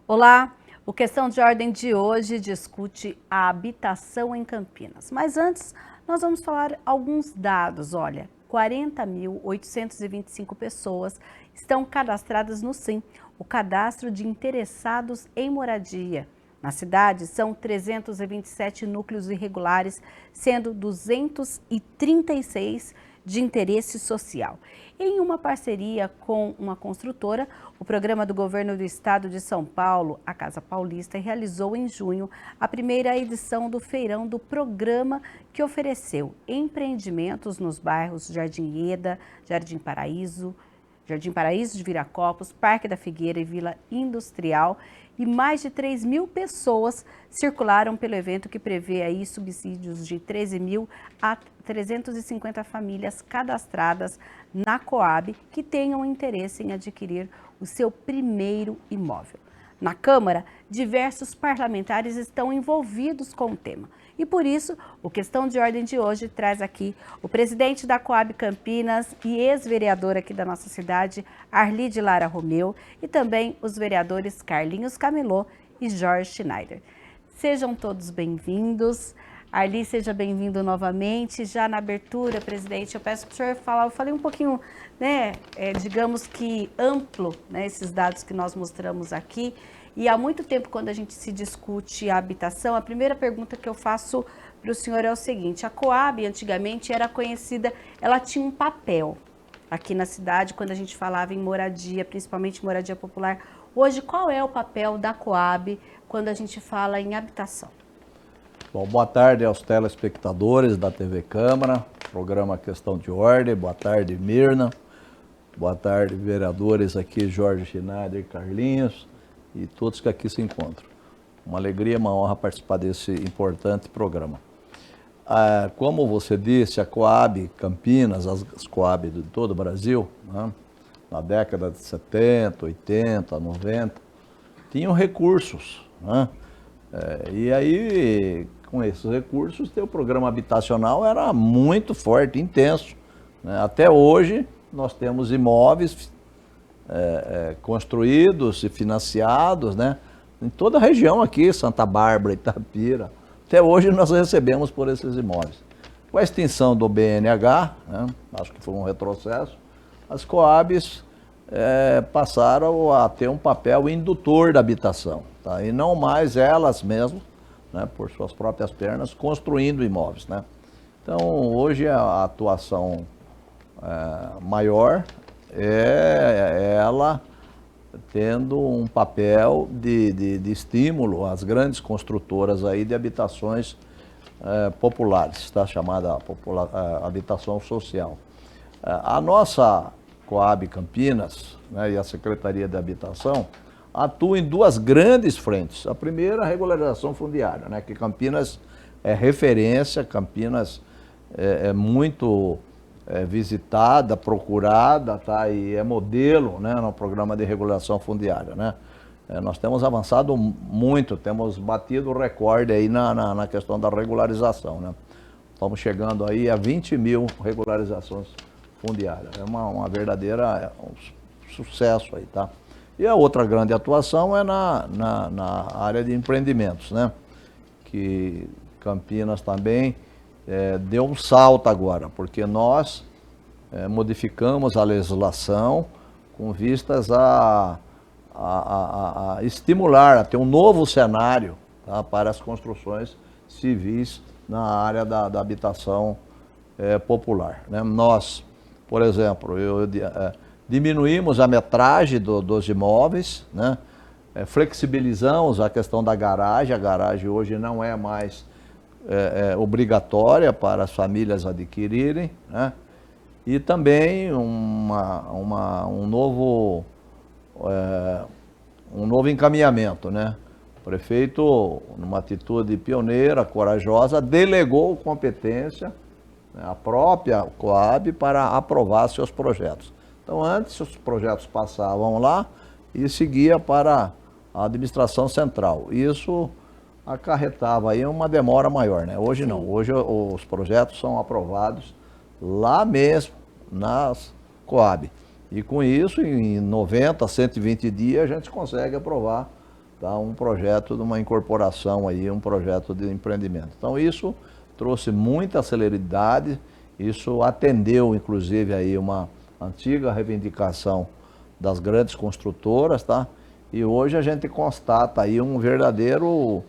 Olá, o Questão de Ordem de hoje discute a habitação em Campinas. Mas antes, nós vamos falar alguns dados. Olha, 40.825 pessoas estão cadastradas no SIM, o Cadastro de Interessados em Moradia. Na cidade, são 327 núcleos irregulares, sendo 236 de interesse social. Em uma parceria com uma construtora, o programa do governo do estado de São Paulo, a Casa Paulista, realizou em junho a primeira edição do feirão do programa, que ofereceu empreendimentos nos bairros Jardim Eda, Jardim Paraíso de Viracopos, Parque da Figueira e Vila Industrial, e mais de 3.000 pessoas circularam pelo evento, que prevê aí subsídios de 13.000 a 350 famílias cadastradas na Coab que tenham interesse em adquirir o seu primeiro imóvel. Na Câmara, diversos parlamentares estão envolvidos com o tema. E por isso, o Questão de Ordem de hoje traz aqui o presidente da Coab Campinas e ex-vereador aqui da nossa cidade, Arlide Lara Romeu, e também os vereadores Carlinhos Camilô e Jorge Schneider. Sejam todos bem-vindos. Arli, seja bem-vindo novamente. Já na abertura, presidente, eu peço para o senhor falar, eu falei um pouquinho, digamos que amplo, esses dados que nós mostramos aqui. E há muito tempo, quando a gente se discute a habitação, a primeira pergunta que eu faço para o senhor é o seguinte: a Coab antigamente era conhecida, ela tinha um papel aqui na cidade quando a gente falava em moradia, principalmente moradia popular. Hoje, qual é o papel da Coab quando a gente fala em habitação? Bom, boa tarde aos telespectadores da TV Câmara, programa Questão de Ordem. Boa tarde, Mirna. Boa tarde, vereadores aqui, Jorge Schneider e Carlinhos, e todos que aqui se encontram. Uma alegria, uma honra participar desse importante programa. Como você disse, a Coab Campinas, as Coab de todo o Brasil, né, na década de 70, 80, 90, tinham recursos, né? E aí, com esses recursos, o programa habitacional era muito forte, intenso, né? Até hoje, nós temos imóveis construídos e financiados, né, em toda a região aqui, Santa Bárbara, Itapira. Até hoje nós recebemos por esses imóveis. Com a extinção do BNH, né, acho que foi um retrocesso, as Coabs passaram a ter um papel indutor da habitação, tá? E não mais elas mesmas, né, por suas próprias pernas, construindo imóveis, né? Então, hoje a atuação maior é ela tendo um papel de estímulo às grandes construtoras aí de habitações populares, tá? Chamada habitação social. A nossa Coab Campinas, né, e a Secretaria de Habitação atuam em duas grandes frentes. A primeira, a regularização fundiária, né, que Campinas é referência, Campinas é muito visitada, procurada, tá? E é modelo, né, no programa de regulação fundiária, né? Nós temos avançado muito, temos batido o recorde aí na questão da regularização, né? Estamos chegando aí a 20.000 regularizações fundiárias. É uma verdadeira sucesso aí, tá? E a outra grande atuação é na área de empreendimentos, né? Que Campinas também deu um salto agora, porque nós modificamos a legislação com vistas a estimular, a ter um novo cenário, tá, para as construções civis na área da habitação popular, né? Nós, por exemplo, diminuímos a metragem dos imóveis, né? Flexibilizamos a questão da garagem. A garagem hoje não é mais obrigatória para as famílias adquirirem, né? E também um novo encaminhamento, né? O prefeito, numa atitude pioneira, corajosa, delegou competência, né, à própria Coab para aprovar seus projetos. Então, antes os projetos passavam lá e seguia para a administração central. Isso acarretava aí uma demora maior, né? Hoje não. Hoje os projetos são aprovados lá mesmo, nas Coab. E com isso, em 90, 120 dias, a gente consegue aprovar tá? Um projeto de uma incorporação aí, um projeto de empreendimento. Então isso trouxe muita celeridade, isso atendeu inclusive aí uma antiga reivindicação das grandes construtoras, tá? E hoje a gente constata aí um verdadeiro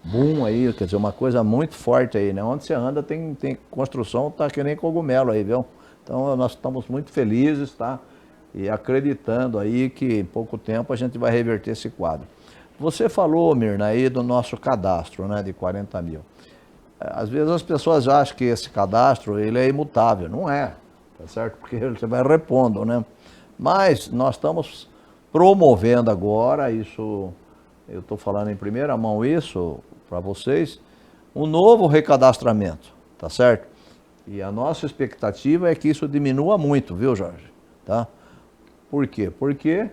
boom aí, quer dizer, uma coisa muito forte aí, né? Onde você anda tem construção, tá que nem cogumelo aí, viu? Então nós estamos muito felizes, tá? E acreditando aí que em pouco tempo a gente vai reverter esse quadro. Você falou, Mirna, aí do nosso cadastro, né, de 40 mil. Às vezes as pessoas acham que esse cadastro ele é imutável, não é, tá certo? Porque você vai repondo, né? Mas nós estamos promovendo agora, isso, eu estou falando em primeira mão isso para vocês, um novo recadastramento, tá certo? E a nossa expectativa é que isso diminua muito, viu, Jorge? Tá? Por quê? Porque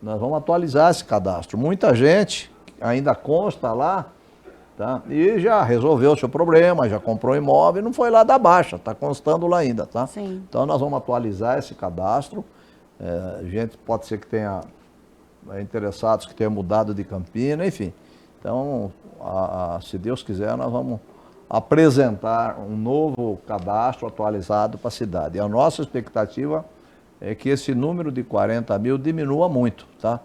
nós vamos atualizar esse cadastro. Muita gente ainda consta lá, tá? E já resolveu o seu problema, já comprou imóvel e não foi lá da baixa, está constando lá ainda, tá? Sim. Então nós vamos atualizar esse cadastro. Gente pode ser que tenha interessados que tenham mudado de Campina, enfim. Então, se Deus quiser, nós vamos apresentar um novo cadastro atualizado para a cidade. E a nossa expectativa é que esse número de 40 mil diminua muito, tá?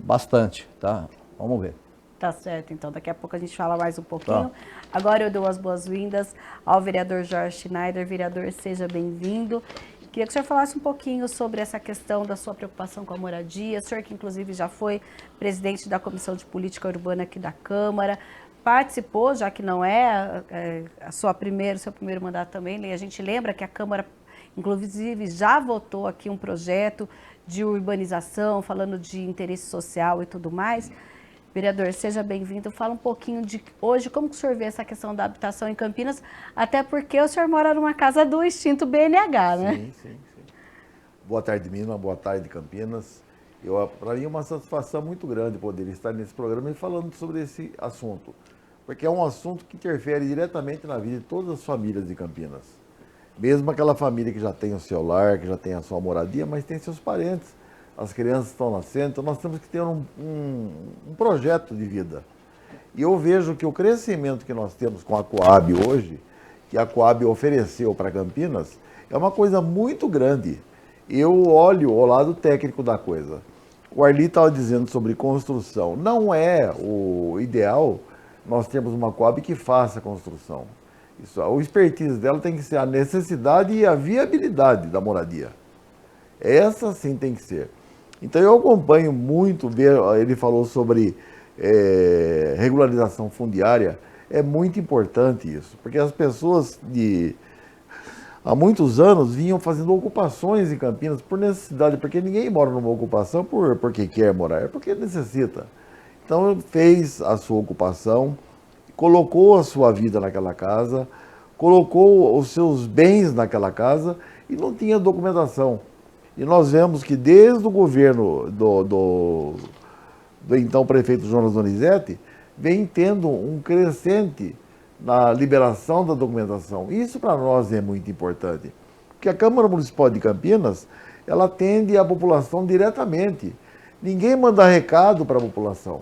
Bastante, tá? Vamos ver. Tá certo, então daqui a pouco a gente fala mais um pouquinho. Tá. Agora eu dou as boas-vindas ao vereador Jorge Schneider. Vereador, seja bem-vindo. Queria que o senhor falasse um pouquinho sobre essa questão da sua preocupação com a moradia. O senhor que inclusive já foi presidente da Comissão de Política Urbana aqui da Câmara, participou, já que não é seu primeiro mandato também, e a gente lembra que a Câmara, inclusive, já votou aqui um projeto de urbanização, falando de interesse social e tudo mais. Vereador, seja bem-vindo. Fala um pouquinho de hoje, como que o senhor vê essa questão da habitação em Campinas, até porque o senhor mora numa casa do extinto BNH, né? Sim. Boa tarde, Mina. Boa tarde, Campinas. Para mim é uma satisfação muito grande poder estar nesse programa e falando sobre esse assunto, porque é um assunto que interfere diretamente na vida de todas as famílias de Campinas. Mesmo aquela família que já tem o seu lar, que já tem a sua moradia, mas tem seus parentes. As crianças estão nascendo, então nós temos que ter um projeto de vida. E eu vejo que o crescimento que nós temos com a Coab hoje, que a Coab ofereceu para Campinas, é uma coisa muito grande. Eu olho o lado técnico da coisa. O Arli estava dizendo sobre construção. Não é o ideal nós termos uma Coab que faça construção. O expertise dela tem que ser a necessidade e a viabilidade da moradia. Essa sim tem que ser. Então eu acompanho muito, ele falou sobre regularização fundiária, é muito importante isso, porque as pessoas há muitos anos vinham fazendo ocupações em Campinas por necessidade, porque ninguém mora numa ocupação porque quer morar, é porque necessita. Então fez a sua ocupação, colocou a sua vida naquela casa, colocou os seus bens naquela casa e não tinha documentação. E nós vemos que desde o governo do então prefeito Jonas Donizete, vem tendo um crescente na liberação da documentação. Isso para nós é muito importante, porque a Câmara Municipal de Campinas, ela atende a população diretamente. Ninguém manda recado para a população.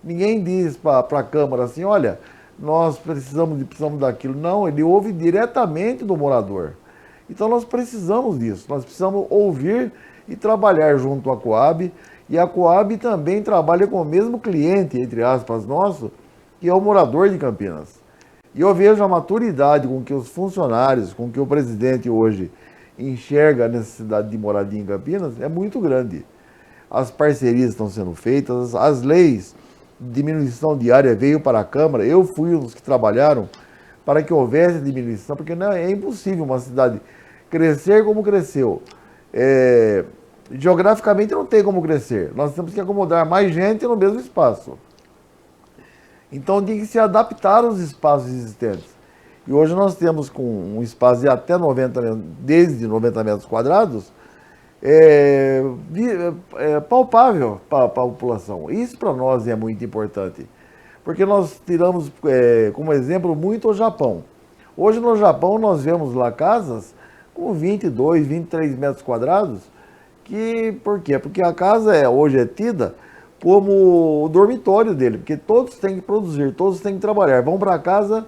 Ninguém diz para a Câmara assim, olha, nós precisamos daquilo. Não, ele ouve diretamente do morador. Então nós precisamos disso, nós precisamos ouvir e trabalhar junto à Coab, e a Coab também trabalha com o mesmo cliente, entre aspas, nosso, que é o morador de Campinas. E eu vejo a maturidade com que os funcionários, com que o presidente hoje enxerga a necessidade de moradia em Campinas, é muito grande. As parcerias estão sendo feitas, as leis de diminuição de área veio para a Câmara, eu fui um dos que trabalharam para que houvesse diminuição, porque não, é impossível uma cidade crescer como cresceu. Geograficamente não tem como crescer, nós temos que acomodar mais gente no mesmo espaço. Então tem que se adaptar aos espaços existentes. E hoje nós temos com um espaço de até 90, desde 90 metros quadrados, palpável para a população. Isso para nós é muito importante. Porque nós tiramos como exemplo muito o Japão. Hoje no Japão nós vemos lá casas com 22, 23 metros quadrados. Por quê? Porque a casa hoje é tida como o dormitório dele, porque todos têm que produzir, todos têm que trabalhar, vão para casa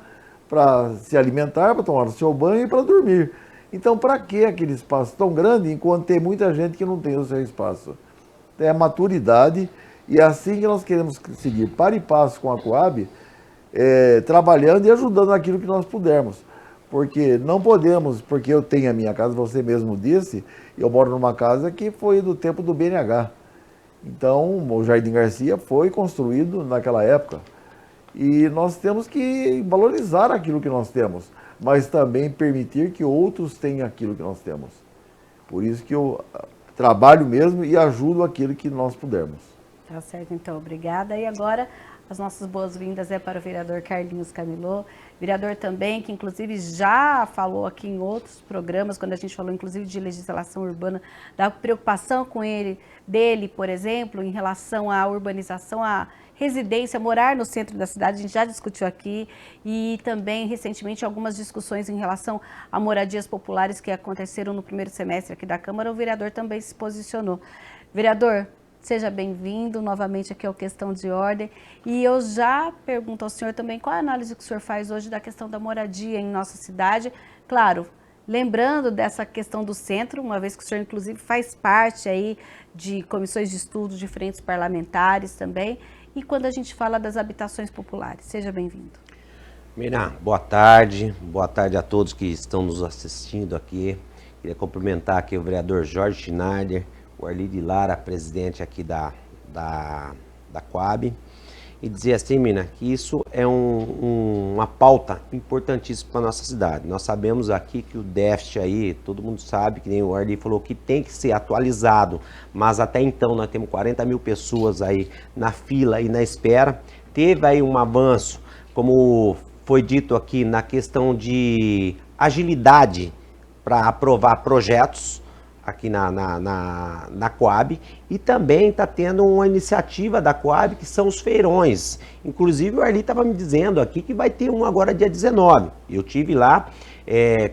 para se alimentar, para tomar o seu banho e para dormir. Então, para que aquele espaço tão grande enquanto tem muita gente que não tem o seu espaço? É a maturidade, e é assim que nós queremos seguir para e passo com a Coab, trabalhando e ajudando naquilo que nós pudermos. Porque não podemos, porque eu tenho a minha casa, você mesmo disse, eu moro numa casa que foi do tempo do BNH. Então, o Jardim Garcia foi construído naquela época. E nós temos que valorizar aquilo que nós temos, mas também permitir que outros tenham aquilo que nós temos. Por isso que eu trabalho mesmo e ajudo aquilo que nós pudermos. Tá certo, então, obrigada. E agora, as nossas boas-vindas para o vereador Carlinhos Camilô, vereador também, que inclusive já falou aqui em outros programas, quando a gente falou inclusive de legislação urbana, da preocupação dele, por exemplo, em relação à urbanização, à residência, morar no centro da cidade, a gente já discutiu aqui, e também recentemente algumas discussões em relação a moradias populares que aconteceram no primeiro semestre aqui da Câmara, o vereador também se posicionou. Vereador, seja bem-vindo novamente aqui ao Questão de Ordem. E eu já pergunto ao senhor também qual a análise que o senhor faz hoje da questão da moradia em nossa cidade. Claro, lembrando dessa questão do centro, uma vez que o senhor inclusive faz parte aí de comissões de estudo, diferentes parlamentares também. E quando a gente fala das habitações populares, seja bem-vindo. Mirá, boa tarde a todos que estão nos assistindo aqui. Queria cumprimentar aqui o vereador Jorge Schneider, o Arli de Lara, presidente aqui da Coab, e dizer assim, Mina, que isso é uma pauta importantíssima para a nossa cidade. Nós sabemos aqui que o déficit aí, todo mundo sabe, que nem o Arli falou, que tem que ser atualizado, mas até então nós temos 40 mil pessoas aí na fila e na espera. Teve aí um avanço, como foi dito aqui, na questão de agilidade para aprovar projetos aqui na Coab, e também está tendo uma iniciativa da Coab que são os feirões. Inclusive o Arli estava me dizendo aqui que vai ter um agora dia 19. Eu tive lá,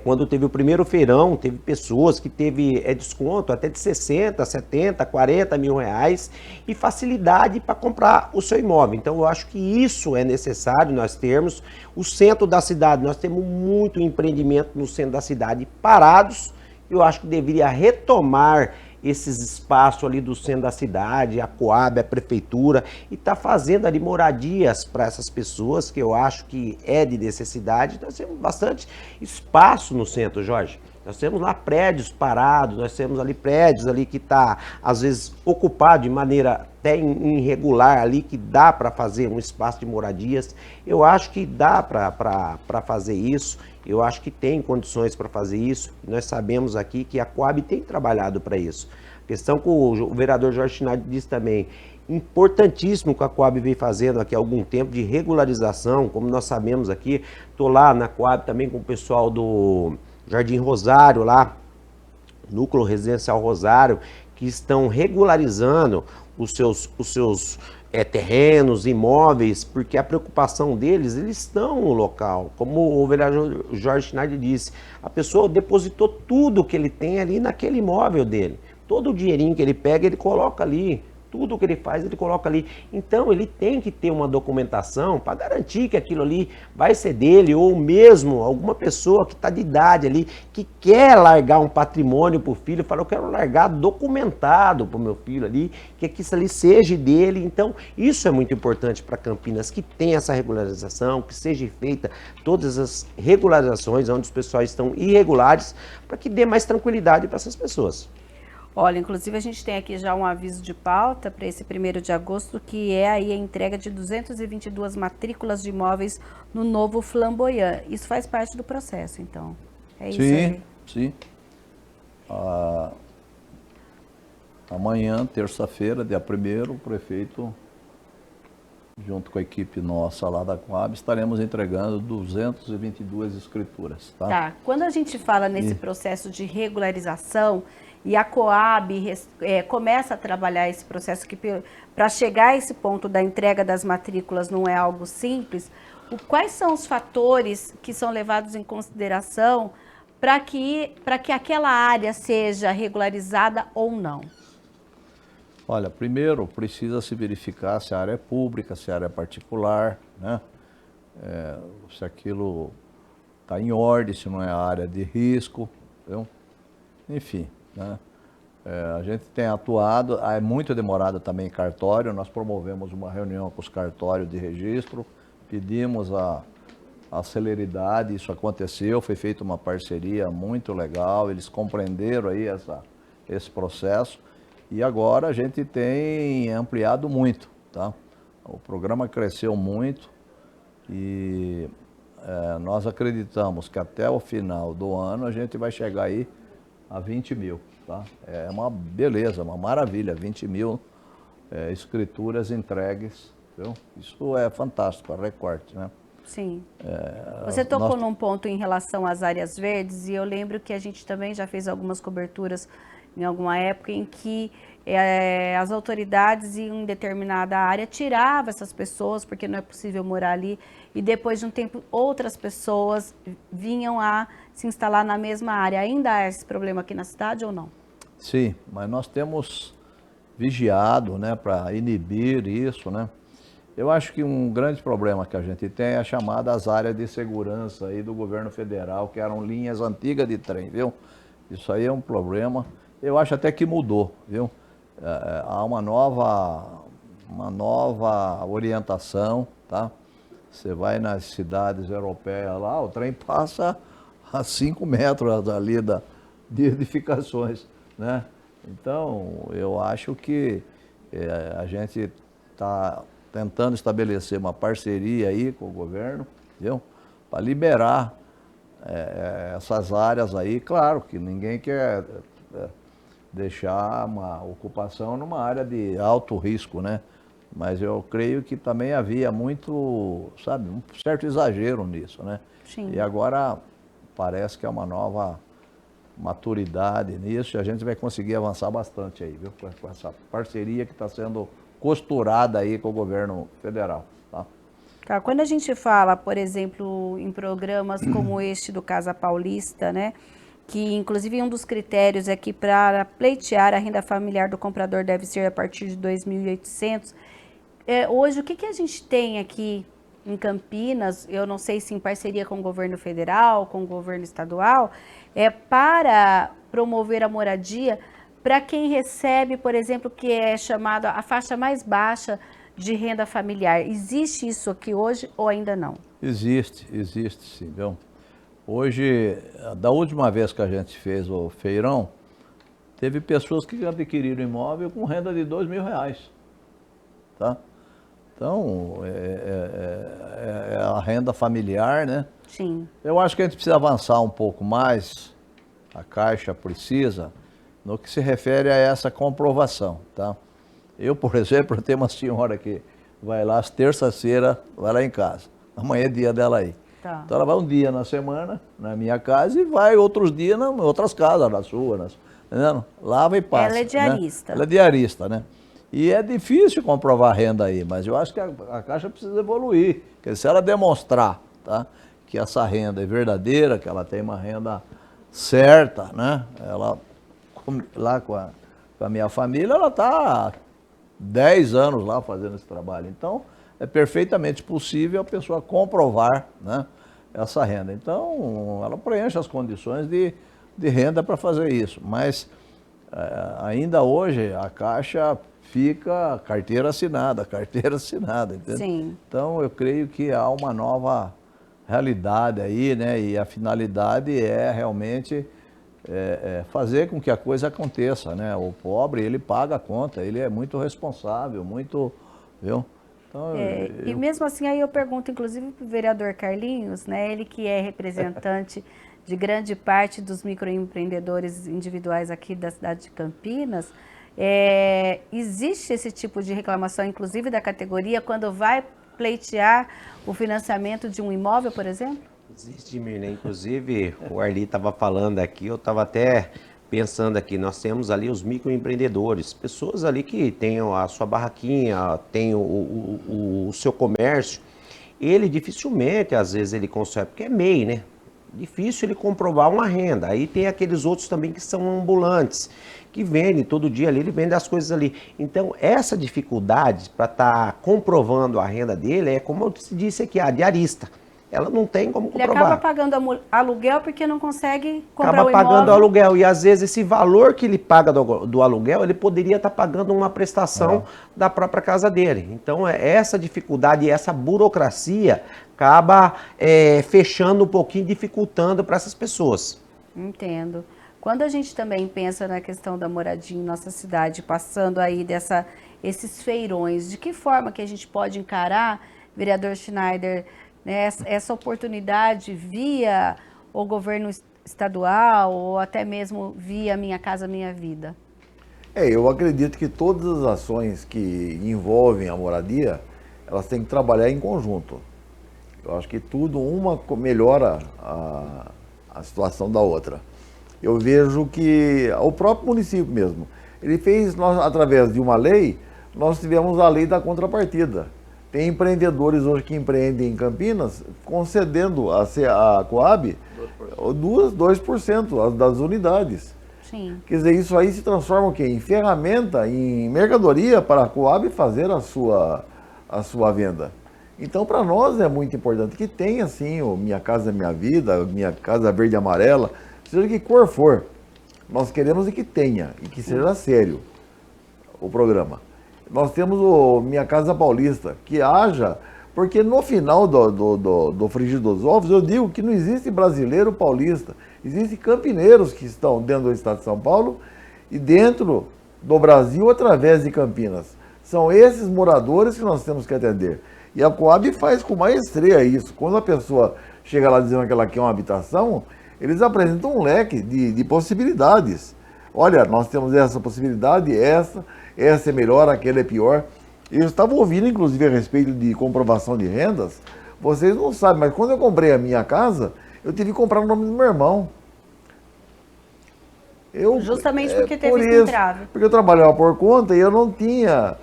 quando teve o primeiro feirão, teve pessoas que teve desconto até de 60, 70, 40 mil reais e facilidade para comprar o seu imóvel. Então eu acho que isso é necessário nós termos. O centro da cidade, nós temos muito empreendimento no centro da cidade parados. Eu acho que deveria retomar esses espaços ali do centro da cidade, a Coab, a prefeitura, e tá fazendo ali moradias para essas pessoas, que eu acho que é de necessidade. Nós temos bastante espaço no centro, Jorge. Nós temos lá prédios parados, nós temos ali prédios ali que está, às vezes, ocupado de maneira até irregular ali, que dá para fazer um espaço de moradias. Eu acho que dá para fazer isso, eu acho que tem condições para fazer isso. Nós sabemos aqui que a Coab tem trabalhado para isso. A questão que o vereador Jorge Schneider disse também, importantíssimo que a Coab vem fazendo aqui há algum tempo de regularização, como nós sabemos aqui. Estou lá na Coab também com o pessoal do Jardim Rosário lá, Núcleo Residencial Rosário, que estão regularizando os seus terrenos, imóveis, porque a preocupação deles, eles estão no local. Como o vereador Jorge Schneider disse, a pessoa depositou tudo que ele tem ali naquele imóvel dele. Todo o dinheirinho que ele pega, ele coloca ali. Tudo que ele faz, ele coloca ali. Então, ele tem que ter uma documentação para garantir que aquilo ali vai ser dele, ou mesmo alguma pessoa que está de idade ali, que quer largar um patrimônio para o filho, fala, eu quero largar documentado para o meu filho ali, que isso ali seja dele. Então, isso é muito importante para Campinas, que tenha essa regularização, que seja feita todas as regularizações onde os pessoais estão irregulares, para que dê mais tranquilidade para essas pessoas. Olha, inclusive a gente tem aqui já um aviso de pauta para esse 1º de agosto, que é aí a entrega de 222 matrículas de imóveis no novo Flamboyant. Isso faz parte do processo, então. É isso aí? Sim. Amanhã, terça-feira, dia 1º, o prefeito, junto com a equipe nossa lá da Coab, estaremos entregando 222 escrituras. Tá. Quando a gente fala nesse processo de regularização, e a Coab começa a trabalhar esse processo, que para chegar a esse ponto da entrega das matrículas não é algo simples, quais são os fatores que são levados em consideração para que aquela área seja regularizada ou não? Olha, primeiro precisa se verificar se a área é pública, se a área é particular, né? Se aquilo está em ordem, se não é área de risco, viu? Enfim, né? A gente tem atuado, é muito demorado também cartório, nós promovemos uma reunião com os cartórios de registro, pedimos a celeridade, isso aconteceu, foi feita uma parceria muito legal, eles compreenderam aí esse processo e agora a gente tem ampliado muito, tá? O programa cresceu muito e nós acreditamos que até o final do ano a gente vai chegar aí a 20 mil, tá? É uma beleza, uma maravilha, 20 mil escrituras entregues, viu? Isso é fantástico, é recorde, né? Sim. Você tocou num ponto em relação às áreas verdes e eu lembro que a gente também já fez algumas coberturas em alguma época em que as autoridades em determinada área tiravam essas pessoas porque não é possível morar ali e depois de um tempo outras pessoas vinham a se instalar na mesma área. Ainda há esse problema aqui na cidade ou não? Sim, mas nós temos vigiado, né, para inibir isso, né? Eu acho que um grande problema que a gente tem é a chamadas áreas de segurança aí do governo federal, que eram linhas antigas de trem, viu? Isso aí é um problema. Eu acho até que mudou, viu? Há uma nova orientação, tá? Você vai nas cidades europeias lá, o trem passa a 5 metros ali de edificações, né? Então, eu acho que a gente está tentando estabelecer uma parceria aí com o governo, viu? Para liberar essas áreas aí. Claro que ninguém quer deixar uma ocupação numa área de alto risco, né? Mas eu creio que também havia muito, sabe, um certo exagero nisso, né? Sim. E agora parece que é uma nova maturidade nisso e a gente vai conseguir avançar bastante aí, viu? Com essa parceria que está sendo costurada aí com o governo federal, tá? Tá, quando a gente fala, por exemplo, em programas como este do Casa Paulista, né, que inclusive um dos critérios é que para pleitear a renda familiar do comprador deve ser a partir de 2.800, hoje o que a gente tem aqui em Campinas, eu não sei se em parceria com o governo federal, com o governo estadual, para promover a moradia para quem recebe, por exemplo, que é chamada a faixa mais baixa de renda familiar. Existe isso aqui hoje ou ainda não? Existe sim, viu? Hoje, da última vez que a gente fez o feirão, teve pessoas que adquiriram imóvel com renda de R$2.000, tá? Então, é a renda familiar, né? Sim. Eu acho que a gente precisa avançar um pouco mais, a Caixa precisa, no que se refere a essa comprovação, tá? Eu, por exemplo, tenho uma senhora que vai lá às terças-feiras, vai lá em casa. Amanhã é dia dela aí. Tá. Então ela vai um dia na semana na minha casa e vai outros dias em outras casas, na sua, entendendo? Lava e passa. Ela é diarista. Né? Ela é diarista, né? E é difícil comprovar renda aí, mas eu acho que a Caixa precisa evoluir. Porque se ela demonstrar, tá, que essa renda é verdadeira, que ela tem uma renda certa, né? Ela, lá com a minha família, ela está há 10 anos lá fazendo esse trabalho. Então, é perfeitamente possível a pessoa comprovar, né, essa renda. Então, ela preenche as condições de renda para fazer isso. Mas, ainda hoje, a Caixa fica carteira assinada, entendeu? Sim. Então, eu creio que há uma nova realidade aí, né? E a finalidade é realmente fazer com que a coisa aconteça, né? O pobre, ele paga a conta, ele é muito responsável, muito, viu? Então, E mesmo assim, aí eu pergunto, inclusive, para o vereador Carlinhos, né? Ele que é representante de grande parte dos microempreendedores individuais aqui da cidade de Campinas, existe esse tipo de reclamação, inclusive da categoria, quando vai pleitear o financiamento de um imóvel, por exemplo? Existe, Mirna. Inclusive, o Arli estava falando aqui, eu estava até pensando aqui, nós temos ali os microempreendedores, pessoas ali que têm a sua barraquinha, têm o seu comércio. Ele dificilmente, às vezes, ele constrói, porque é MEI, né? difícil ele comprovar uma renda. Aí tem aqueles outros também que são ambulantes, que vendem todo dia ali, ele vende as coisas ali. Então, essa dificuldade para estar comprovando a renda dele é, como eu disse aqui, a diarista. Ela não tem como comprovar. Ele acaba pagando aluguel porque não consegue comprar Acaba o imóvel. pagando aluguel. E às vezes esse valor que ele paga do aluguel, ele poderia estar pagando uma prestação da própria casa dele. Então, essa dificuldade e essa burocracia acaba fechando um pouquinho, dificultando para essas pessoas. Entendo. Quando a gente também pensa na questão da moradia em nossa cidade, passando aí esses feirões, de que forma que a gente pode encarar, vereador Schneider, né, essa oportunidade via o governo estadual ou até mesmo via Minha Casa Minha Vida? Eu acredito que todas as ações que envolvem a moradia, elas têm que trabalhar em conjunto. Eu acho que tudo, uma melhora a situação da outra. Eu vejo que o próprio município mesmo, ele fez, através de uma lei, nós tivemos a lei da contrapartida. Tem empreendedores hoje que empreendem em Campinas, concedendo a Coab 2% das unidades. Sim. Quer dizer, isso aí se transforma o quê? Em ferramenta, em mercadoria para a Coab fazer a sua venda. Então, para nós é muito importante que tenha, sim, o Minha Casa Minha Vida, Minha Casa Verde e Amarela, seja que cor for. Nós queremos que tenha e que seja sério o programa. Nós temos o Minha Casa Paulista, que haja, porque no final do frigir dos ovos, eu digo que não existe brasileiro paulista, existem campineiros que estão dentro do estado de São Paulo e dentro do Brasil através de Campinas. São esses moradores que nós temos que atender. E a Coab faz com maestria isso. Quando a pessoa chega lá dizendo que ela quer uma habitação, eles apresentam um leque de possibilidades. Olha, nós temos essa possibilidade, essa é melhor, aquela é pior. Eu estava ouvindo, inclusive, a respeito de comprovação de rendas. Vocês não sabem, mas quando eu comprei a minha casa, eu tive que comprar no nome do meu irmão. Justamente porque teve esse entrave. Porque eu trabalhava por conta e eu não tinha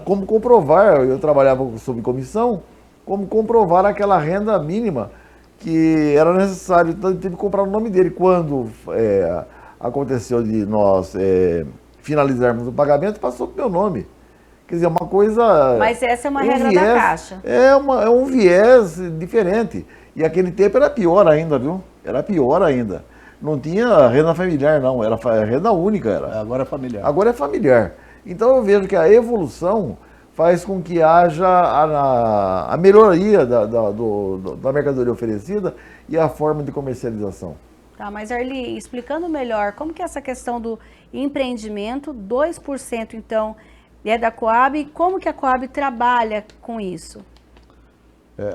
como comprovar, eu trabalhava sob comissão, como comprovar aquela renda mínima que era necessário. Então eu tive que comprar no nome dele. Quando aconteceu de nós finalizarmos o pagamento, passou para o meu nome. Quer dizer, uma coisa... Mas essa é uma regra da Caixa. É um viés diferente. E aquele tempo era pior ainda, viu? Era pior ainda. Não tinha renda familiar, não. Era renda única. Agora é familiar. Agora é familiar. Então eu vejo que a evolução faz com que haja a melhoria da mercadoria oferecida e a forma de comercialização. Tá, mas Arli, explicando melhor, como que é essa questão do empreendimento, 2% então é da Coab, e como que a Coab trabalha com isso?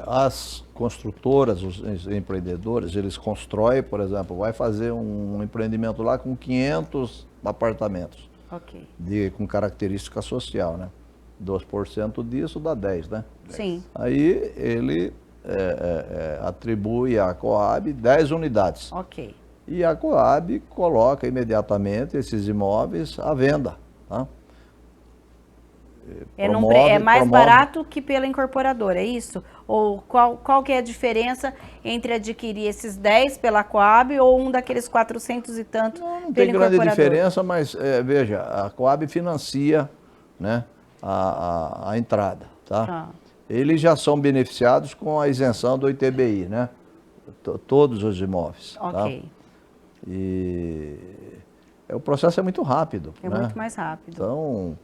As construtoras, os empreendedores, eles constroem, por exemplo, vai fazer um empreendimento lá com 500 apartamentos. Ok. Com característica social, né? 2% disso dá 10, né? Sim. Aí ele atribui à Coab 10 unidades. Ok. E a Coab coloca imediatamente esses imóveis à venda. Tá? É mais barato que pela incorporadora, é isso? Ou qual que é a diferença entre adquirir esses 10 pela Coab ou um daqueles 400 e tanto pela incorporadora? Não tem grande diferença, mas veja, a Coab financia, né, a entrada. Tá? Eles já são beneficiados com a isenção do ITBI, né? Todos os imóveis. Ok. Tá? E o processo é muito rápido. É, né? Muito mais rápido. Então,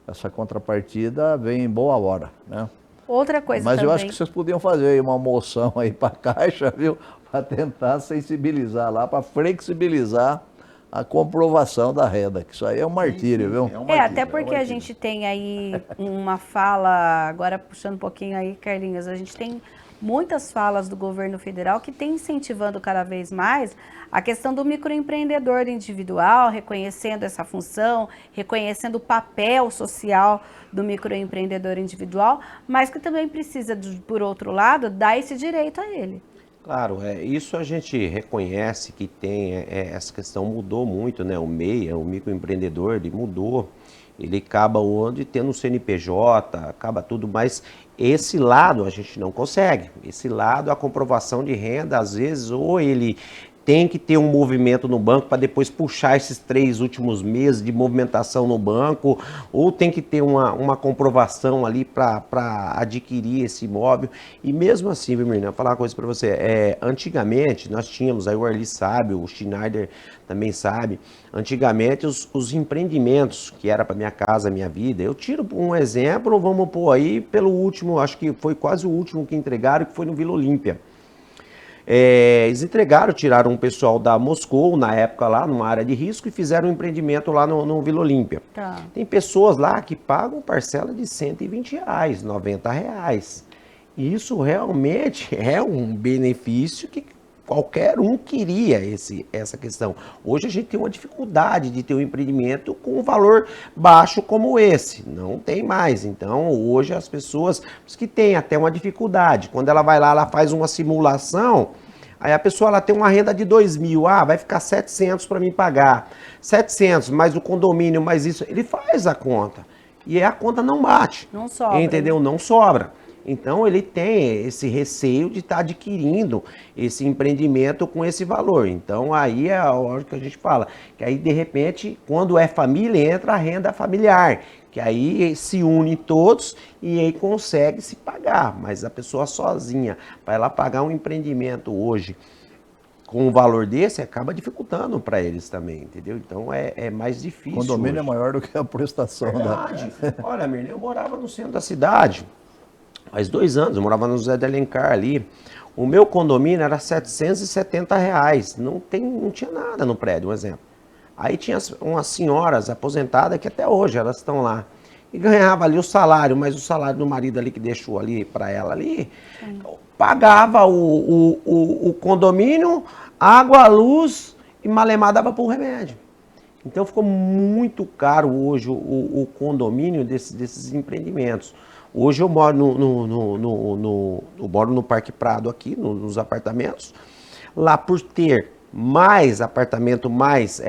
essa contrapartida vem em boa hora, né? Outra coisa Mas também... eu acho que vocês podiam fazer aí uma moção aí para a Caixa, viu? Para tentar sensibilizar lá, para flexibilizar a comprovação da renda, que isso aí é um martírio, viu? É um martírio, até porque a gente tem aí uma fala, agora puxando um pouquinho aí, Carlinhos, a gente tem muitas falas do governo federal que tem incentivando cada vez mais a questão do microempreendedor individual, reconhecendo essa função, reconhecendo o papel social do microempreendedor individual, mas que também precisa, por outro lado, dar esse direito a ele. Claro, isso a gente reconhece que tem, essa questão mudou muito, né? O MEI, o microempreendedor, ele mudou. ele acaba onde tendo um CNPJ, acaba tudo, mas esse lado a gente não consegue. Esse lado, a comprovação de renda, às vezes, ou ele tem que ter um movimento no banco para depois puxar esses 3 últimos meses de movimentação no banco, ou tem que ter uma comprovação ali para adquirir esse imóvel. E mesmo assim, viu, Mirna, vou falar uma coisa para você. Antigamente, nós tínhamos, aí o Arli sabe, o Schneider também sabe, antigamente os empreendimentos, que era para Minha Casa Minha Vida, eu tiro um exemplo, vamos pôr aí pelo último, acho que foi quase o último que entregaram, que foi no Vila Olímpia. Eles entregaram, tiraram um pessoal da Moscou, na época lá, numa área de risco, e fizeram um empreendimento lá no Vila Olímpia. Tá. Tem pessoas lá que pagam parcela de R$120, R$90. Isso realmente é um benefício que qualquer um queria essa questão. Hoje a gente tem uma dificuldade de ter um empreendimento com um valor baixo como esse. Não tem mais. Então, hoje as pessoas que têm até uma dificuldade. Quando ela vai lá, ela faz uma simulação, aí a pessoa ela tem uma renda de 2.000, vai ficar 700 para mim pagar. 700, mais o condomínio, mais isso. Ele faz a conta. E a conta não bate. Não sobra. Entendeu? Não sobra. Então ele tem esse receio de estar adquirindo esse empreendimento com esse valor. Então aí é a hora que a gente fala, que aí de repente, quando é família, entra a renda familiar, que aí se une todos e aí consegue se pagar. Mas a pessoa sozinha, para ela pagar um empreendimento hoje com um valor desse, acaba dificultando para eles também, entendeu? Então é mais difícil. O condomínio hoje. é maior do que a prestação. Verdade. Olha, Mirna, eu morava no centro da cidade. Faz 2 anos, eu morava no José de Alencar ali. O meu condomínio era R$770. Não tinha nada no prédio, um exemplo. Aí tinha umas senhoras aposentadas que até hoje elas estão lá. E ganhava ali o salário, mas o salário do marido ali que deixou ali para ela ali, pagava o condomínio, água, luz e malemar dava para o remédio. Então ficou muito caro hoje o condomínio desses empreendimentos. Hoje eu moro eu moro no Parque Prado aqui, nos apartamentos. Lá por ter mais apartamento, mais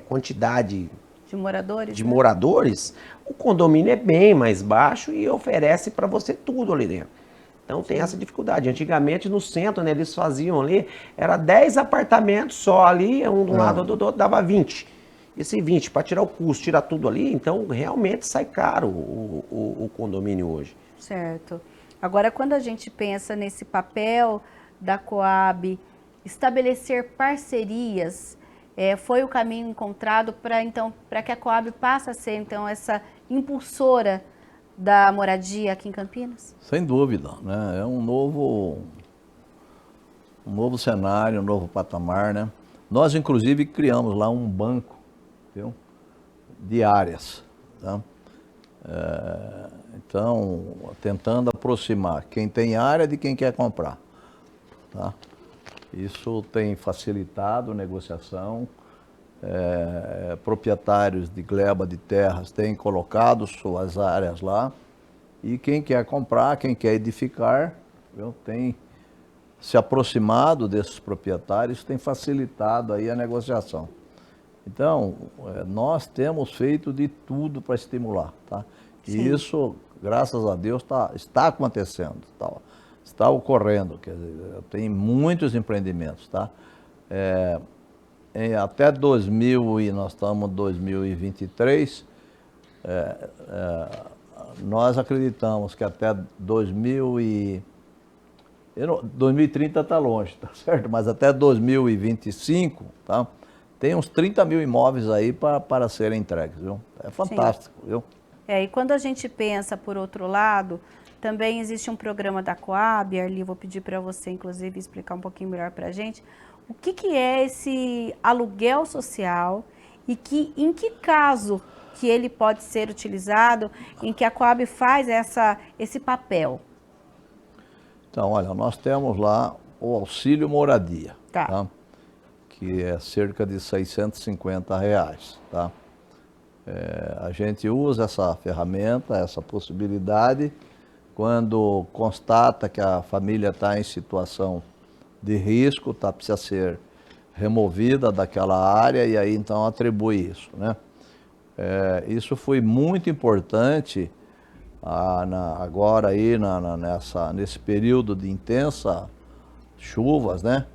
quantidade De moradores? moradores, o condomínio é bem mais baixo e oferece para você tudo ali dentro. Então tem essa dificuldade. Antigamente no centro, né, eles faziam ali, era 10 apartamentos só ali, um do lado do outro, dava 20. Esse 20, para tirar o custo, tirar tudo ali, então realmente sai caro o condomínio hoje. Certo. Agora, quando a gente pensa nesse papel da Coab, estabelecer parcerias, foi o caminho encontrado para que a Coab passe a ser, então, essa impulsora da moradia aqui em Campinas? Sem dúvida, né? É um novo cenário, um novo patamar, né? Nós, inclusive, criamos lá um banco, viu? De áreas, tá? Então, tentando aproximar quem tem área de quem quer comprar, tá? Isso tem facilitado a negociação. Proprietários de gleba de terras têm colocado suas áreas lá e quem quer comprar, quem quer edificar, viu, tem se aproximado desses proprietários, tem facilitado aí a negociação. Então, nós temos feito de tudo para estimular, tá? E Sim. isso, graças a Deus, está acontecendo, está ocorrendo, quer dizer, tem muitos empreendimentos, tá? Até 2000 e nós estamos em 2023, nós acreditamos que até 2030 está longe, tá certo? Mas até 2025, tá? Tem uns 30 mil imóveis aí para serem entregues, viu? É fantástico, Sim. viu? E quando a gente pensa, por outro lado, também existe um programa da Coab, Arli, vou pedir para você, inclusive, explicar um pouquinho melhor para a gente, o que é esse aluguel social e em que caso que ele pode ser utilizado, em que a Coab faz esse papel? Então, olha, nós temos lá o auxílio moradia, Tá. Que é cerca de R$650, tá? A gente usa essa ferramenta, essa possibilidade, quando constata que a família está em situação de risco, precisa ser removida daquela área e aí então atribui isso, né? Isso foi muito importante agora aí nesse período de intensa chuvas, né?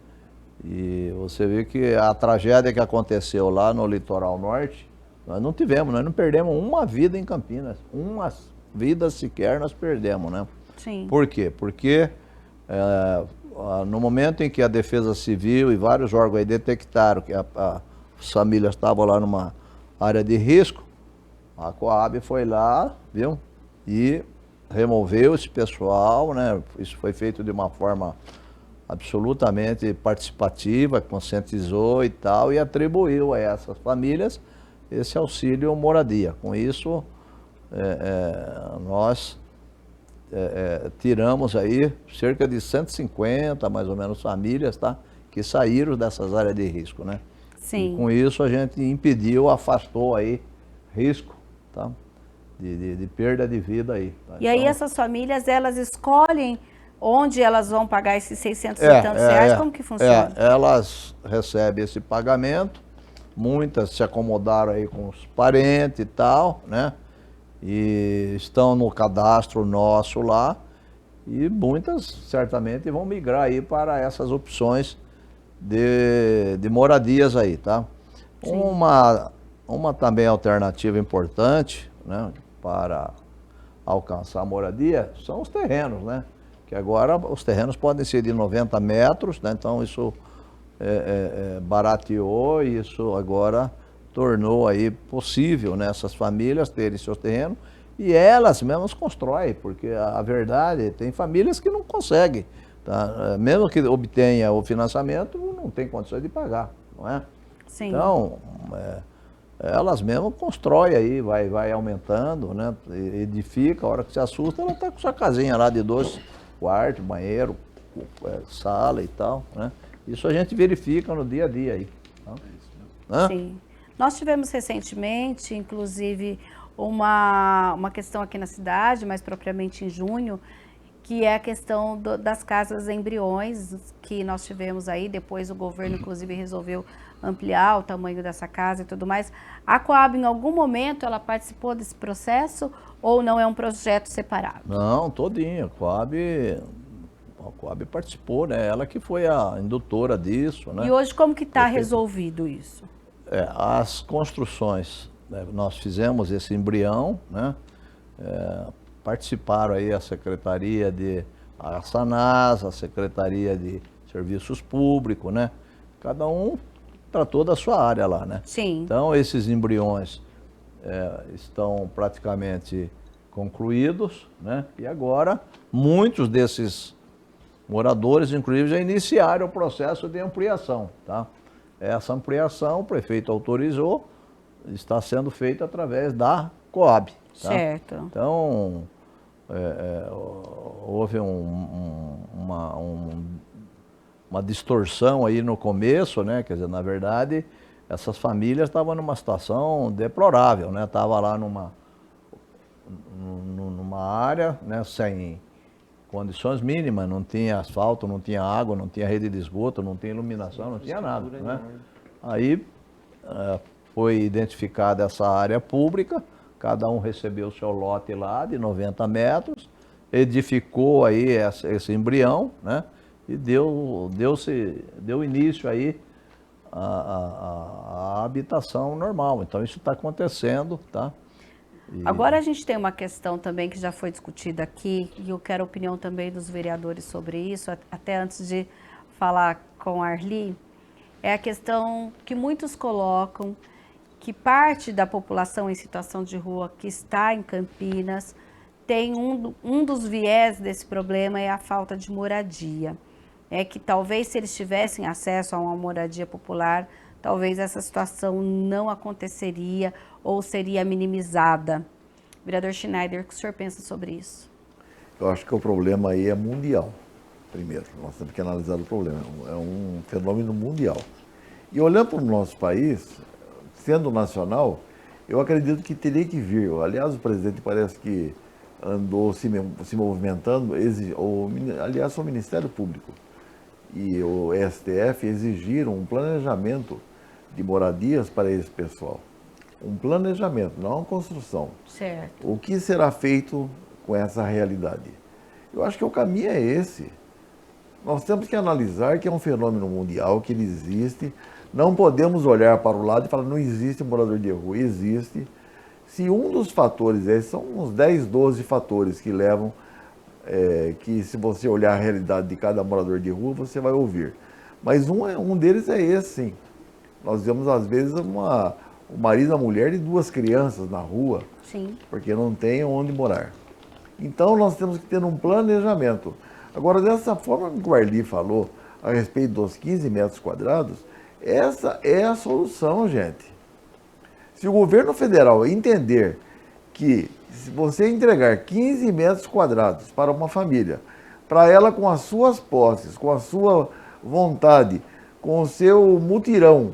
E você vê que a tragédia que aconteceu lá no litoral norte, nós não perdemos uma vida em Campinas, uma vida sequer nós perdemos, né? Sim. Por quê? Porque no momento em que a Defesa Civil e vários órgãos aí detectaram que as famílias estavam lá numa área de risco, a Coab foi lá, viu? E removeu esse pessoal, né? Isso foi feito de uma forma absolutamente participativa, conscientizou e tal, e atribuiu a essas famílias esse auxílio moradia. Com isso, nós tiramos aí cerca de 150, mais ou menos, famílias, tá? Que saíram dessas áreas de risco, né? Sim. E com isso a gente impediu, afastou aí risco, tá? De perda de vida aí. Tá? E aí essas famílias, elas escolhem onde elas vão pagar esses 600 e tantos reais? Como que funciona? Elas recebem esse pagamento, muitas se acomodaram aí com os parentes e tal, né? E estão no cadastro nosso lá, e muitas certamente vão migrar aí para essas opções de moradias aí, tá? Sim. Uma também alternativa importante, né, para alcançar a moradia são os terrenos, né? Que agora os terrenos podem ser de 90 metros, né? Então isso barateou e isso agora tornou aí possível, né, essas famílias terem seus terrenos e elas mesmas constroem, porque a verdade, tem famílias que não conseguem, tá? Mesmo que obtenha o financiamento, não tem condições de pagar, não é? Sim. Então, elas mesmas constroem aí, vai aumentando, né? Edifica, a hora que se assusta, ela está com sua casinha lá de 2 quartos, banheiro, sala e tal, né? Isso a gente verifica no dia a dia aí. Tá? Sim. Nós tivemos recentemente, inclusive, uma questão aqui na cidade, mais propriamente em junho, que é a questão das casas embriões que nós tivemos aí. Depois o governo, inclusive, resolveu ampliar o tamanho dessa casa e tudo mais. A Coab, em algum momento, ela participou desse processo ou não é um projeto separado? Não, todinho. A Coab participou, né? Ela que foi a indutora disso, né? E hoje como que está resolvido isso? As construções, né, nós fizemos esse embrião, né? Participaram aí a Secretaria a Sanasa, a Secretaria de Serviços Públicos, né? Cada um tratou da sua área lá, né? Sim. Então esses embriões estão praticamente concluídos, né? E agora muitos desses moradores, inclusive, já iniciaram o processo de ampliação, tá? Essa ampliação o prefeito autorizou, está sendo feita através da Coab. Tá? Certo. Então, houve uma distorção aí no começo, né? Quer dizer, na verdade, essas famílias estavam numa situação deplorável, né? Estavam lá numa área, né, sem condições mínimas, não tinha asfalto, não tinha água, não tinha rede de esgoto, não tinha iluminação, não tinha nada, né? Aí foi identificada essa área pública, cada um recebeu o seu lote lá de 90 metros, edificou aí esse embrião, né? E deu início aí à habitação normal. Então isso está acontecendo, tá? Agora a gente tem uma questão também que já foi discutida aqui, e eu quero a opinião também dos vereadores sobre isso, até antes de falar com a Arli, é a questão que muitos colocam, que parte da população em situação de rua que está em Campinas tem um dos viés desse problema é a falta de moradia. É que talvez se eles tivessem acesso a uma moradia popular, talvez essa situação não aconteceria ou seria minimizada. Vereador Schneider, o que o senhor pensa sobre isso? Eu acho que o problema aí é mundial, primeiro. Nós temos que analisar o problema. É um fenômeno mundial. E olhando para o nosso país, sendo nacional, eu acredito que teria que vir. Aliás, o presidente parece que andou se movimentando, aliás, o Ministério Público e o STF exigiram um planejamento de moradias para esse pessoal. um planejamento, não uma construção. Certo. O que será feito com essa realidade? Eu acho que o caminho é esse. Nós temos que analisar que é um fenômeno mundial, que ele existe. Não podemos olhar para o lado e falar, não existe morador de rua. Existe. Se um dos fatores, são uns 10, 12 fatores que levam, que se você olhar a realidade de cada morador de rua, você vai ouvir. Mas um deles é esse, sim. Nós vemos, às vezes, o marido e a mulher de 2 crianças na rua, Sim. porque não tem onde morar. Então, nós temos que ter um planejamento. Agora, dessa forma que o Arli falou, a respeito dos 15 metros quadrados, essa é a solução, gente. Se o governo federal entender que se você entregar 15 metros quadrados para uma família, para ela com as suas posses, com a sua vontade, com o seu mutirão,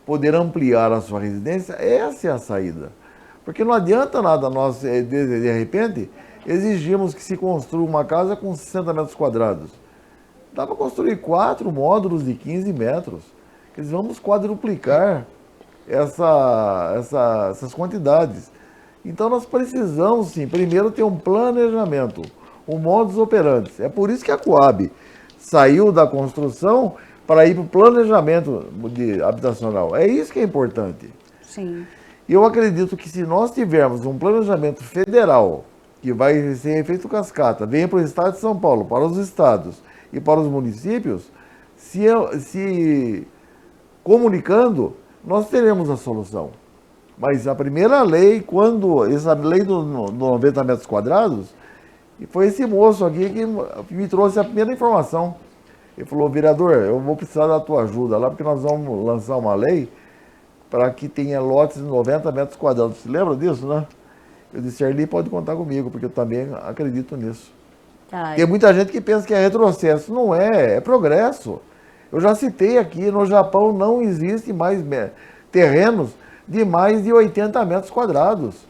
poder ampliar a sua residência, essa é a saída. Porque não adianta nada nós, de repente, exigirmos que se construa uma casa com 60 metros quadrados. Dá para construir 4 módulos de 15 metros. Eles vamos quadruplicar essas quantidades. Então nós precisamos, sim, primeiro ter um planejamento, um modus operandi. É por isso que a Coab saiu da construção para ir para o planejamento habitacional. É isso que é importante. Sim. E eu acredito que se nós tivermos um planejamento federal, que vai ser feito cascata, venha para o estado de São Paulo, para os estados e para os municípios, se comunicando, nós teremos a solução. Mas a primeira lei, essa lei do 90 metros quadrados, e foi esse moço aqui que me trouxe a primeira informação. Ele falou, vereador, eu vou precisar da tua ajuda lá, porque nós vamos lançar uma lei para que tenha lotes de 90 metros quadrados. Você lembra disso, né? Eu disse, Arli, pode contar comigo, porque eu também acredito nisso. Ai. Tem muita gente que pensa que é retrocesso. Não é, é progresso. Eu já citei aqui, no Japão não existe mais terrenos de mais de 80 metros quadrados.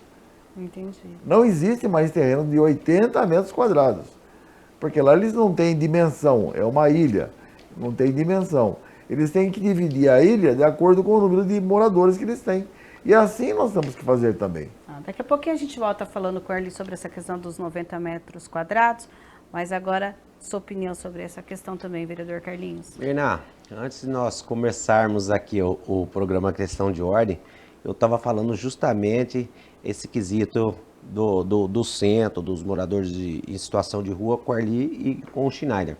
Entendi. Não existe mais terreno de 80 metros quadrados. Porque lá eles não têm dimensão, é uma ilha, não tem dimensão. Eles têm que dividir a ilha de acordo com o número de moradores que eles têm. E assim nós temos que fazer também. Daqui a pouquinho a gente volta falando com o Arli sobre essa questão dos 90 metros quadrados, mas agora sua opinião sobre essa questão também, vereador Carlinhos. Berná, antes de nós começarmos aqui o programa Questão de Ordem, eu estava falando justamente esse quesito do centro, dos moradores em situação de rua com o Arli e com o Schneider.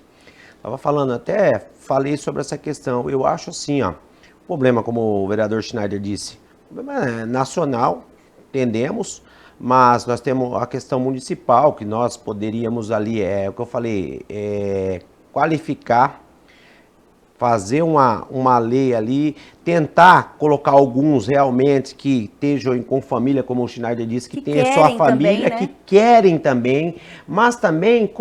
Estava falando, até falei sobre essa questão. Eu acho assim, ó, o problema, como o vereador Schneider disse, o problema é nacional, entendemos, mas nós temos a questão municipal, que nós poderíamos ali, o que eu falei, qualificar, fazer uma lei ali, tentar colocar alguns realmente que estejam com família, como o Schneider disse, que tem a sua família, também, né? que querem também, mas também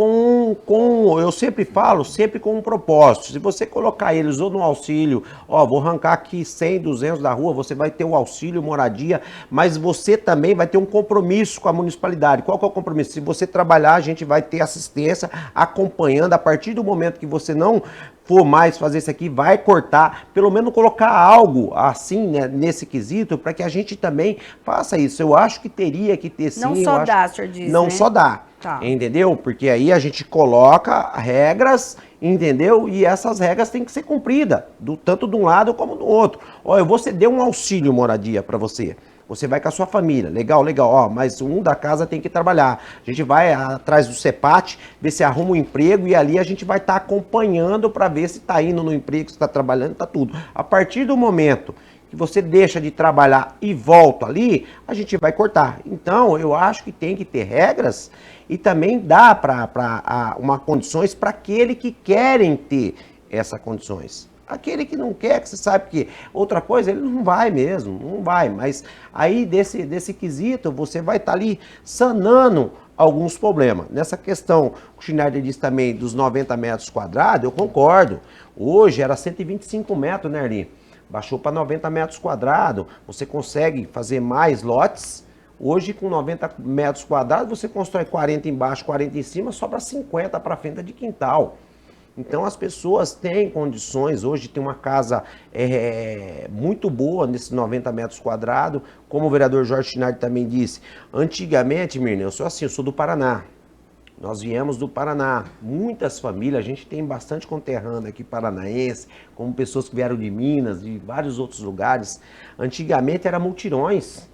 eu sempre falo, sempre com um propósito. Se você colocar eles ou no auxílio, vou arrancar aqui 100, 200 da rua, você vai ter o auxílio, moradia, mas você também vai ter um compromisso com a municipalidade. Qual que é o compromisso? Se você trabalhar, a gente vai ter assistência, acompanhando, a partir do momento que você não for mais fazer isso aqui, vai cortar, pelo menos colocar algo assim, né, nesse quesito, para que a gente também faça isso. Eu acho que teria que ter sim. Não só dá, o senhor diz, não né? só dá, Tá. entendeu? Porque aí a gente coloca regras, entendeu? E essas regras têm que ser cumpridas, tanto de um lado como do outro. Eu vou ceder um auxílio moradia para você. Você vai com a sua família, legal, mas um da casa tem que trabalhar. A gente vai atrás do CEPAT, ver se arruma um emprego e ali a gente vai estar acompanhando para ver se está indo no emprego, se está trabalhando, está tudo. A partir do momento que você deixa de trabalhar e volta ali, a gente vai cortar. Então, eu acho que tem que ter regras e também dá para uma condições para aquele que querem ter essas condições. Aquele que não quer, que você sabe que outra coisa, ele não vai mesmo, não vai. Mas aí desse quesito, você vai estar ali sanando alguns problemas. Nessa questão, o Schneider disse também dos 90 metros quadrados, eu concordo. Hoje era 125 metros, né, Arli? Baixou para 90 metros quadrados, você consegue fazer mais lotes. Hoje, com 90 metros quadrados, você constrói 40 embaixo, 40 em cima, sobra 50 para frente de quintal. Então as pessoas têm condições, hoje tem uma casa muito boa nesses 90 metros quadrados, como o vereador Jorge Chinardi também disse. Antigamente, Mirna, eu sou do Paraná. Nós viemos do Paraná, muitas famílias, a gente tem bastante conterrâneo aqui paranaense, como pessoas que vieram de Minas, de vários outros lugares. Antigamente era mutirões.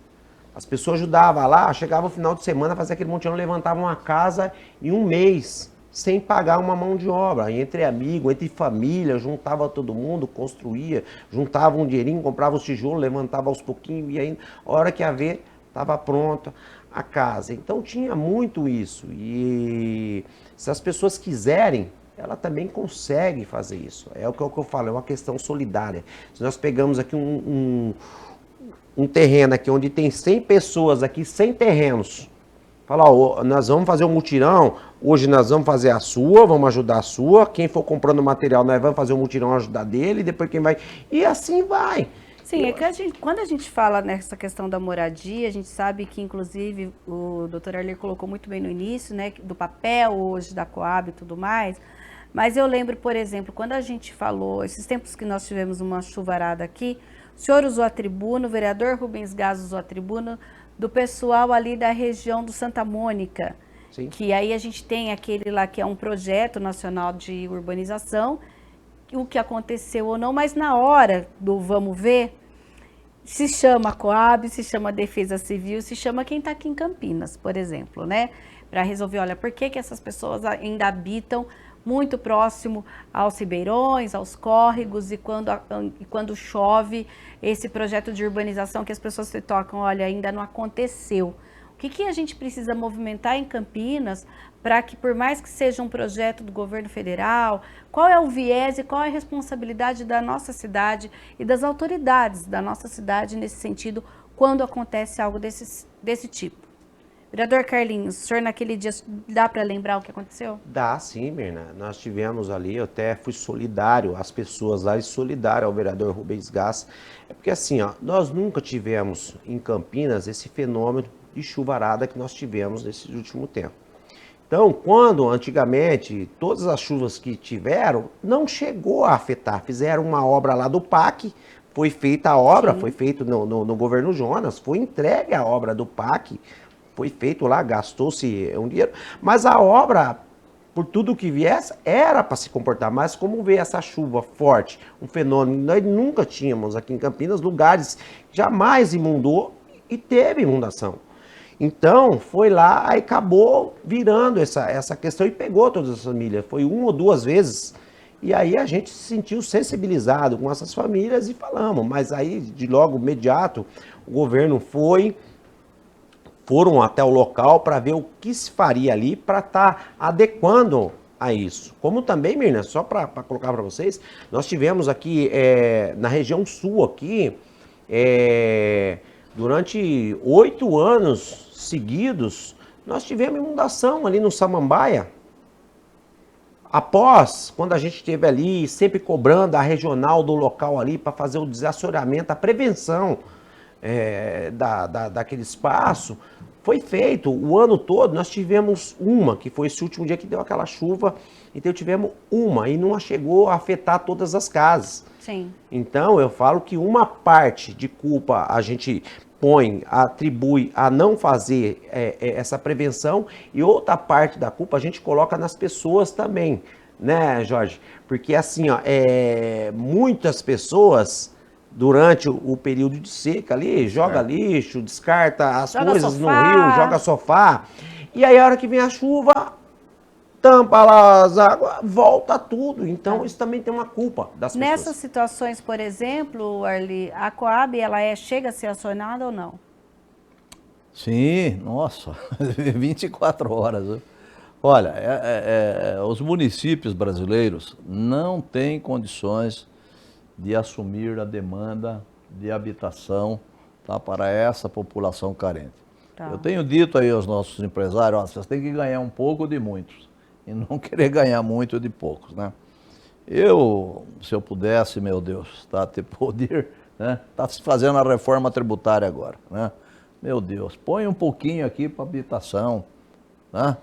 As pessoas ajudavam lá, chegava no final de semana, fazia aquele mutirão, levantavam uma casa em um mês, sem pagar uma mão de obra. Entre amigos, entre família, juntava todo mundo, construía, juntava um dinheirinho, comprava os tijolos, levantava aos pouquinhos, e aí, a hora que ia ver, estava pronta a casa. Então tinha muito isso. E se as pessoas quiserem, ela também consegue fazer isso. É o que eu falo, é uma questão solidária. Se nós pegamos aqui um terreno aqui onde tem 100 pessoas aqui, 100 terrenos, fala, ó, nós vamos fazer um mutirão, hoje nós vamos fazer a sua, vamos ajudar a sua, quem for comprando material, nós vamos fazer o mutirão, ajudar dele, depois quem vai... E assim vai. Sim, é que quando a gente fala nessa questão da moradia, a gente sabe que, inclusive, o doutor Arlir colocou muito bem no início, né, do papel hoje da Coab e tudo mais, mas eu lembro, por exemplo, quando a gente falou, esses tempos que nós tivemos uma chuvarada aqui, o senhor usou a tribuna, o vereador Rubens Gás usou a tribuna, do pessoal ali da região do Santa Mônica, Sim. Que aí a gente tem aquele lá que é um projeto nacional de urbanização, o que aconteceu ou não, mas na hora do vamos ver, se chama Coab, se chama Defesa Civil, se chama quem está aqui em Campinas, por exemplo, né? Para resolver, olha, por que essas pessoas ainda habitam muito próximo aos ribeirões, aos córregos, e quando chove, esse projeto de urbanização que as pessoas se tocam, olha, ainda não aconteceu. O que a gente precisa movimentar em Campinas para que, por mais que seja um projeto do governo federal, qual é o viés e qual é a responsabilidade da nossa cidade e das autoridades da nossa cidade nesse sentido, quando acontece algo desse tipo? Vereador Carlinhos, o senhor naquele dia dá para lembrar o que aconteceu? Dá sim, Mirna. Nós tivemos ali, eu até fui solidário às pessoas lá e solidário ao vereador Rubens Gás. É porque assim, ó, nós nunca tivemos em Campinas esse fenômeno de chuvarada que nós tivemos nesse último tempo. Então, quando antigamente todas as chuvas que tiveram, não chegou a afetar. Fizeram uma obra lá do PAC, foi feita a obra, Sim. Foi feito no governo Jonas, foi entregue a obra do PAC, foi feito lá, gastou-se um dinheiro, mas a obra, por tudo que viesse, era para se comportar. Mas como veio essa chuva forte, um fenômeno, nós nunca tínhamos aqui em Campinas lugares que jamais inundou e teve inundação. Então, foi lá e acabou virando essa questão e pegou todas as famílias. Foi uma ou duas vezes. E aí a gente se sentiu sensibilizado com essas famílias e falamos. Mas aí, de logo, imediato, o governo foram até o local para ver o que se faria ali para estar adequando a isso. Como também, Mirna, só para colocar para vocês, nós tivemos aqui na região sul aqui, durante 8 anos seguidos, nós tivemos inundação ali no Samambaia. Após, quando a gente esteve ali, sempre cobrando a regional do local ali para fazer o desassoreamento, a prevenção daquele espaço, foi feito o ano todo. Nós tivemos uma, que foi esse último dia que deu aquela chuva, então tivemos uma, e não chegou a afetar todas as casas. Sim. Então, eu falo que uma parte de culpa a gente atribui a não fazer essa prevenção, e outra parte da culpa a gente coloca nas pessoas também, né, Jorge? Porque assim, ó, muitas pessoas, durante o período de seca ali, joga lixo, descarta as coisas no rio, joga sofá, e aí a hora que vem a chuva, tampa lá as águas, volta tudo. Então, isso também tem uma culpa das pessoas. Nessas situações, por exemplo, Arli, a Coab, ela chega a ser acionada ou não? Sim, nossa, 24 horas. Viu? Olha, os municípios brasileiros não têm condições de assumir a demanda de habitação, tá, para essa população carente. Tá. Eu tenho dito aí aos nossos empresários, ó, vocês têm que ganhar um pouco de muitos e não querer ganhar muito de poucos, né? Se eu pudesse, meu Deus, tá, ter poder, né? Tá se fazendo a reforma tributária agora, né? Meu Deus, põe um pouquinho aqui para habitação, né?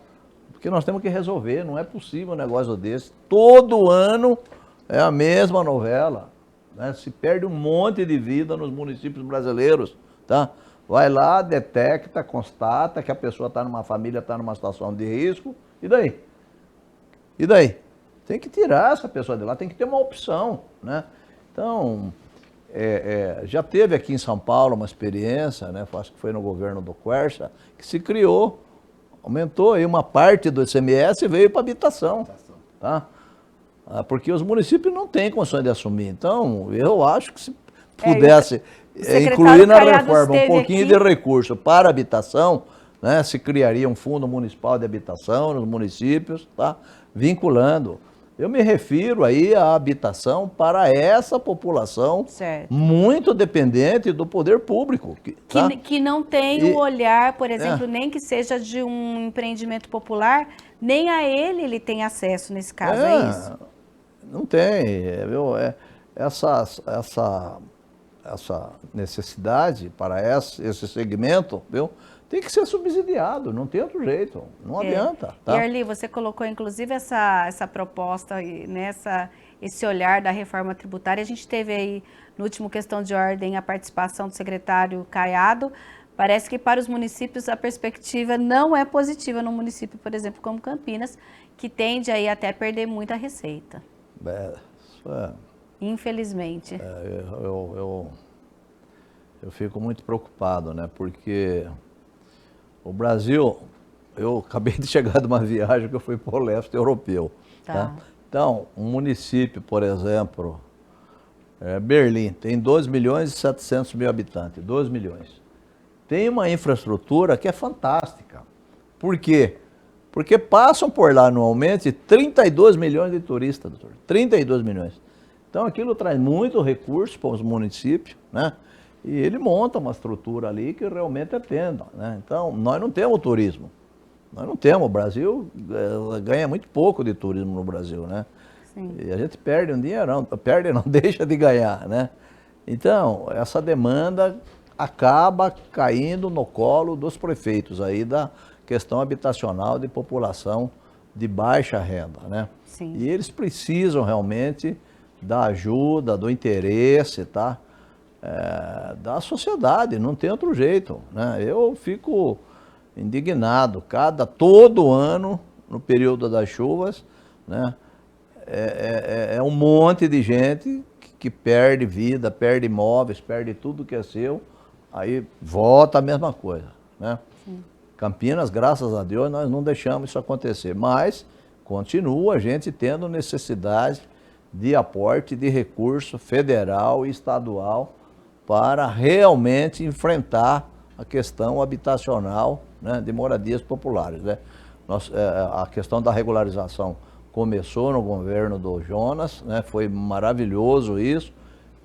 Porque nós temos que resolver, não é possível um negócio desse. Todo ano é a mesma novela, né? Se perde um monte de vida nos municípios brasileiros, tá? Vai lá, detecta, constata que a pessoa está numa família, está numa situação de risco, e daí? E daí? Tem que tirar essa pessoa de lá, tem que ter uma opção, né? Então, já teve aqui em São Paulo uma experiência, né? Acho que foi no governo do Quercia, que se criou, aumentou aí uma parte do ICMS e veio para habitação, tá? Porque os municípios não têm condições de assumir. Então, eu acho que se pudesse incluir na reforma um pouquinho de recurso para habitação, né? Se criaria um fundo municipal de habitação nos municípios, tá? Vinculando. Eu me refiro aí à habitação para essa população muito dependente do poder público. Tá? Que não tem o olhar, por exemplo, nem que seja de um empreendimento popular, nem a ele tem acesso nesse caso, é isso? Não tem. Essa necessidade para esse segmento, viu? Tem que ser subsidiado, não tem outro jeito, não adianta. Tá? E Arli, você colocou inclusive essa proposta, esse olhar da reforma tributária. A gente teve aí, no último Questão de Ordem, a participação do secretário Caiado. Parece que para os municípios a perspectiva não é positiva no município, por exemplo, como Campinas, que tende aí até a perder muita receita. Infelizmente. Eu fico muito preocupado, né? Porque o Brasil, eu acabei de chegar de uma viagem que eu fui para o leste europeu. Tá? Então, um município, por exemplo, Berlim, tem 2 milhões e 700 mil habitantes, 2 milhões. Tem uma infraestrutura que é fantástica. Por quê? Porque passam por lá anualmente 32 milhões de turistas, doutor. 32 milhões. Então, aquilo traz muito recurso para os municípios, né? E ele monta uma estrutura ali que realmente atenda, né? Então, nós não temos turismo. Nós não temos. O Brasil ganha muito pouco de turismo no Brasil, né? Sim. E a gente perde um dinheirão. Perde não, deixa de ganhar, né? Então, essa demanda acaba caindo no colo dos prefeitos aí da questão habitacional de população de baixa renda, né? Sim. E eles precisam realmente da ajuda, do interesse, tá? Da sociedade, não tem outro jeito, né? Eu fico indignado, todo ano, no período das chuvas, né? Um monte de gente que perde vida, perde imóveis, perde tudo que é seu, aí volta a mesma coisa, né? Sim. Campinas, graças a Deus, nós não deixamos isso acontecer, mas continua a gente tendo necessidade de aporte de recurso federal e estadual para realmente enfrentar a questão habitacional, né, de moradias populares, né? A questão da regularização começou no governo do Jonas, né, foi maravilhoso isso,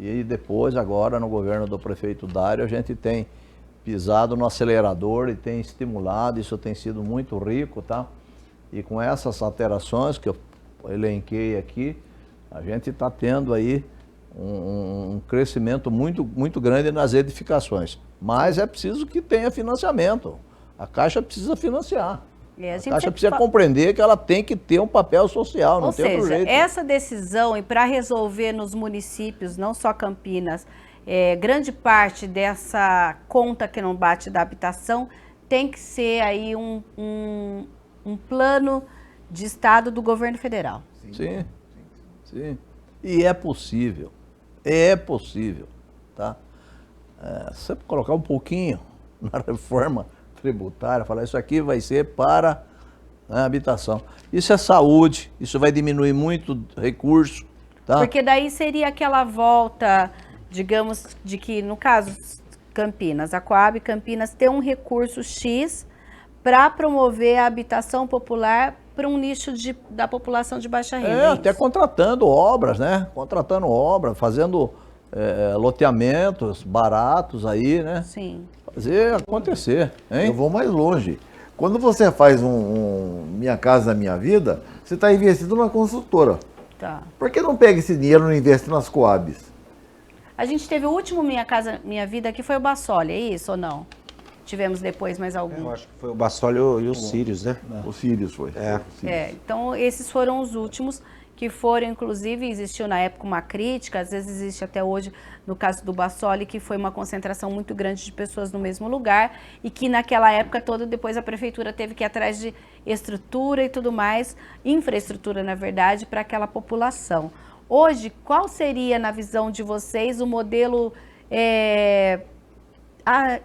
e depois, agora, no governo do prefeito Dário, a gente tem pisado no acelerador e tem estimulado, isso tem sido muito rico, tá? E com essas alterações que eu elenquei aqui, a gente está tendo aí um crescimento muito grande nas edificações. Mas é preciso que tenha financiamento. A Caixa precisa financiar. A Caixa precisa compreender que ela tem que ter um papel social, não tem outro jeito. Essa decisão, e para resolver nos municípios, não só Campinas, grande parte dessa conta que não bate da habitação, tem que ser aí um plano de Estado do governo federal. Sim, sim. E é possível, tá? Você colocar um pouquinho na reforma tributária, falar isso aqui vai ser para a habitação. Isso é saúde, isso vai diminuir muito recurso, tá? Porque daí seria aquela volta, digamos, de que, no caso, Campinas, a Coab Campinas tem um recurso X para promover a habitação popular para um nicho da população de baixa renda. Até contratando obras, né? Fazendo loteamentos baratos aí, né? Sim. Fazer acontecer, hein? Eu vou mais longe. Quando você faz Minha Casa Minha Vida, você está investindo numa consultora. Tá. Por que não pega esse dinheiro e não investe nas Coabs? A gente teve o último Minha Casa Minha Vida, que foi o Bassoli, é isso ou não? tivemos depois mais algum? Eu acho que foi o Bassoli e os Sírios, né? O Sirius foi. É. O Sirius. Então esses foram os últimos que foram, inclusive, existiu na época uma crítica, às vezes existe até hoje, no caso do Bassoli, que foi uma concentração muito grande de pessoas no mesmo lugar e que naquela época toda, depois a prefeitura teve que ir atrás de estrutura e tudo mais, infraestrutura, na verdade, para aquela população. Hoje, qual seria, na visão de vocês, o modelo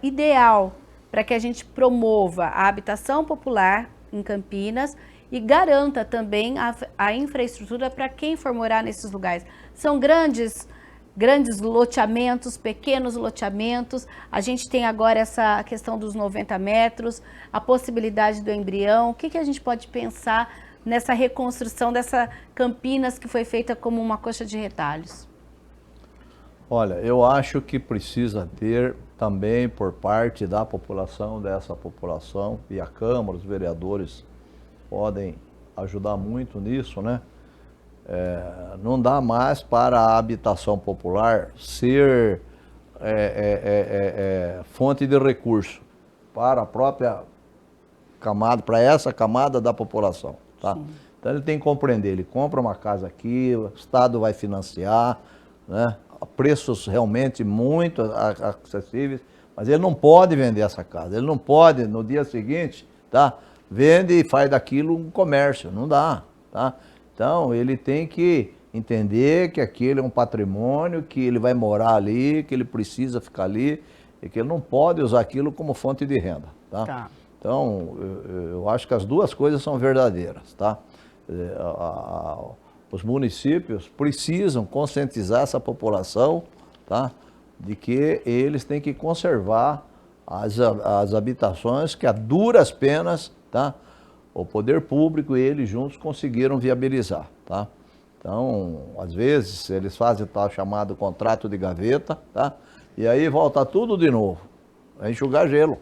ideal para que a gente promova a habitação popular em Campinas e garanta também a infraestrutura para quem for morar nesses lugares? São grandes loteamentos, pequenos loteamentos. A gente tem agora essa questão dos 90 metros, a possibilidade do embrião. O que a gente pode pensar nessa reconstrução dessa Campinas que foi feita como uma coxa de retalhos? Olha, eu acho que precisa ter também por parte da população, dessa população, e a Câmara, os vereadores podem ajudar muito nisso, né? Não dá mais para a habitação popular ser fonte de recurso para a própria camada, para essa camada da população, tá? Sim. Então ele tem que compreender, ele compra uma casa aqui, o Estado vai financiar, né? A preços realmente muito acessíveis, mas ele não pode vender essa casa, ele não pode no dia seguinte, tá? Vende e faz daquilo um comércio, não dá, tá? Então, ele tem que entender que aquele é um patrimônio, que ele vai morar ali, que ele precisa ficar ali, e que ele não pode usar aquilo como fonte de renda, tá? Tá. Então, eu acho que as duas coisas são verdadeiras, tá? Os municípios precisam conscientizar essa população, tá? De que eles têm que conservar as habitações que a duras penas, tá? O poder público e eles juntos conseguiram viabilizar, tá? Então, às vezes, eles fazem o tal chamado contrato de gaveta, tá? E aí volta tudo de novo, é enxugar gelo,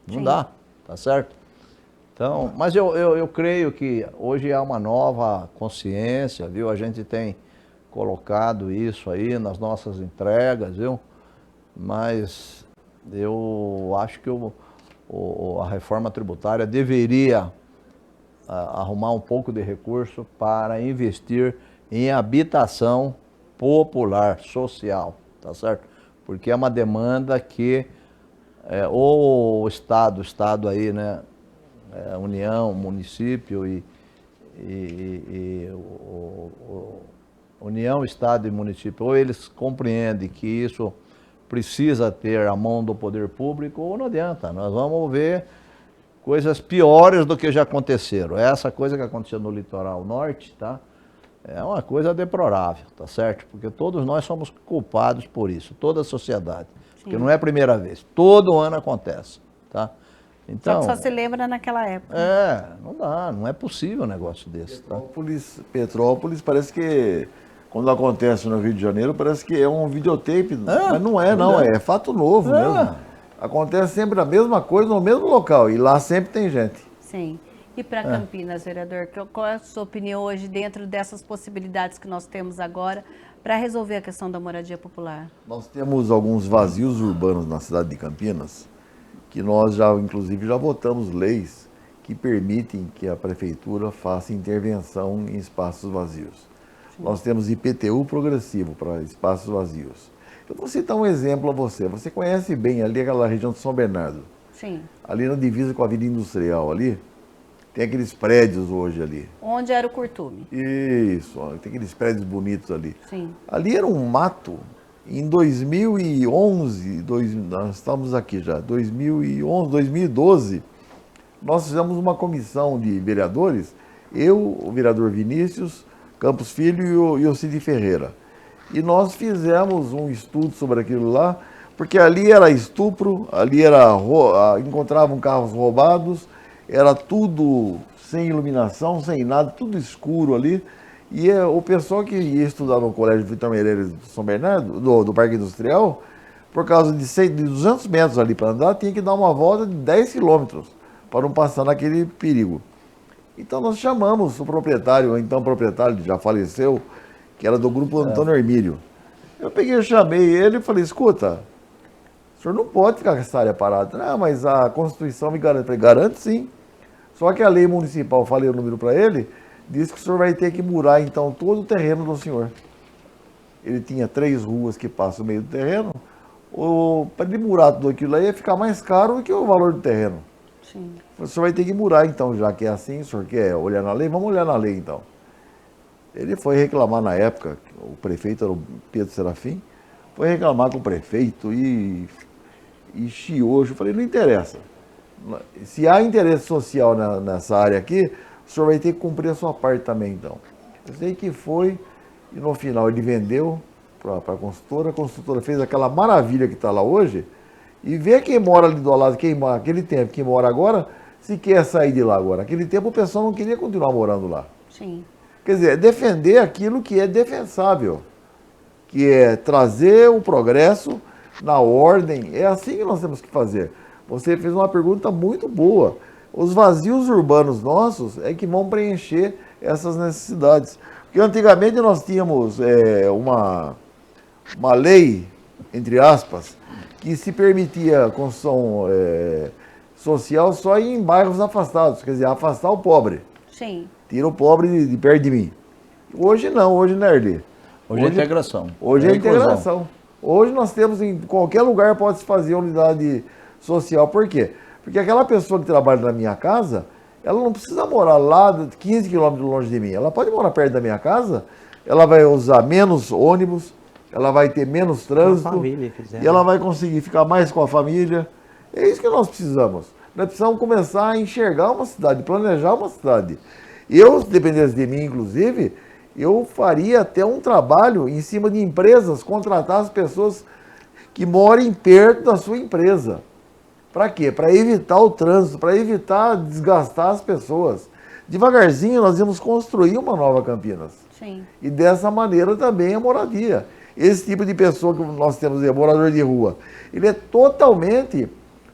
não Sim. dá, tá certo? Então, mas eu creio que hoje há uma nova consciência, viu? A gente tem colocado isso aí nas nossas entregas, viu? Mas eu acho que a reforma tributária deveria arrumar um pouco de recurso para investir em habitação popular, social, tá certo? Porque é uma demanda que ou o Estado aí, né? União, município União, Estado e município, ou eles compreendem que isso precisa ter a mão do poder público, ou não adianta. Nós vamos ver coisas piores do que já aconteceram. Essa coisa que aconteceu no litoral norte, tá? É uma coisa deplorável, tá certo? Porque todos nós somos culpados por isso, toda a sociedade. Sim. Porque não é a primeira vez, todo ano acontece, tá? Então, só se lembra naquela época. Não dá, não é possível um negócio desse, tá? Petrópolis parece que, quando acontece no Rio de Janeiro, parece que é um videotape, mas não é fato novo mesmo. Acontece sempre a mesma coisa no mesmo local e lá sempre tem gente. Sim. E para Campinas, vereador, qual é a sua opinião hoje dentro dessas possibilidades que nós temos agora para resolver a questão da moradia popular? Nós temos alguns vazios urbanos na cidade de Campinas, que nós inclusive já votamos leis que permitem que a prefeitura faça intervenção em espaços vazios. Sim. Nós temos IPTU progressivo para espaços vazios. Eu vou citar um exemplo a você. Você conhece bem ali aquela região de São Bernardo? Sim. Ali na divisa com a Avenida Industrial ali, tem aqueles prédios hoje ali. Onde era o Curtume. Isso, tem aqueles prédios bonitos ali. Sim. Ali era um mato. Em 2011, nós estamos aqui já, 2011, 2012, nós fizemos uma comissão de vereadores, eu, o vereador Vinícius Campos Filho e o Cid Ferreira. E nós fizemos um estudo sobre aquilo lá, porque ali era estupro, ali encontravam carros roubados, era tudo sem iluminação, sem nada, tudo escuro ali. E o pessoal que ia estudar no Colégio Vitor Meireles de São Bernardo, do Parque Industrial, por causa de 200 metros ali para andar, tinha que dar uma volta de 10 quilômetros para não passar naquele perigo. Então nós chamamos o proprietário, então proprietário, já faleceu, que era do grupo Antônio Hermílio. Eu chamei ele e falei, escuta, senhor não pode ficar com essa área parada. Não, mas a Constituição me garante. Eu falei, garante sim. Só que a lei municipal, falei o número para ele, diz que o senhor vai ter que murar, então, todo o terreno do senhor. Ele tinha 3 ruas que passam no meio do terreno. Para ele murar tudo aquilo aí ia ficar mais caro do que o valor do terreno. Sim. O senhor vai ter que murar, então, já que é assim, o senhor quer olhar na lei? Vamos olhar na lei, então. Ele foi reclamar na época, o prefeito era o Pedro Serafim, foi reclamar com o prefeito e chiou. Eu falei, não interessa. Se há interesse social nessa área aqui, o senhor vai ter que cumprir a sua parte também, então. Eu sei que foi, e no final ele vendeu para a construtora fez aquela maravilha que está lá hoje, e vê quem mora ali do lado, quem mora aquele tempo, quem mora agora, se quer sair de lá agora. Naquele tempo o pessoal não queria continuar morando lá. Sim. Quer dizer, defender aquilo que é defensável, que é trazer o progresso na ordem. É assim que nós temos que fazer. Você fez uma pergunta muito boa. Os vazios urbanos nossos é que vão preencher essas necessidades. Porque antigamente nós tínhamos uma lei, entre aspas, que se permitia a construção social só em bairros afastados, quer dizer, afastar o pobre. Sim. Tira o pobre de perto de mim. Hoje não, hoje não é Erli. Hoje é integração. Hoje é inclusão. integração. Hoje nós temos, em qualquer lugar pode-se fazer unidade social. Por quê? Porque aquela pessoa que trabalha na minha casa, ela não precisa morar lá 15 quilômetros longe de mim. Ela pode morar perto da minha casa, ela vai usar menos ônibus, ela vai ter menos trânsito, e ela vai conseguir ficar mais com a família. É isso que nós precisamos. Nós precisamos começar a enxergar uma cidade, planejar uma cidade. Eu, se dependesse de mim, inclusive, eu faria até um trabalho em cima de empresas, contratar as pessoas que morem perto da sua empresa. Para quê? Para evitar o trânsito, para evitar desgastar as pessoas. Devagarzinho nós vamos construir uma nova Campinas. Sim. E dessa maneira também a moradia. Esse tipo de pessoa que nós temos, morador de rua, ele é totalmente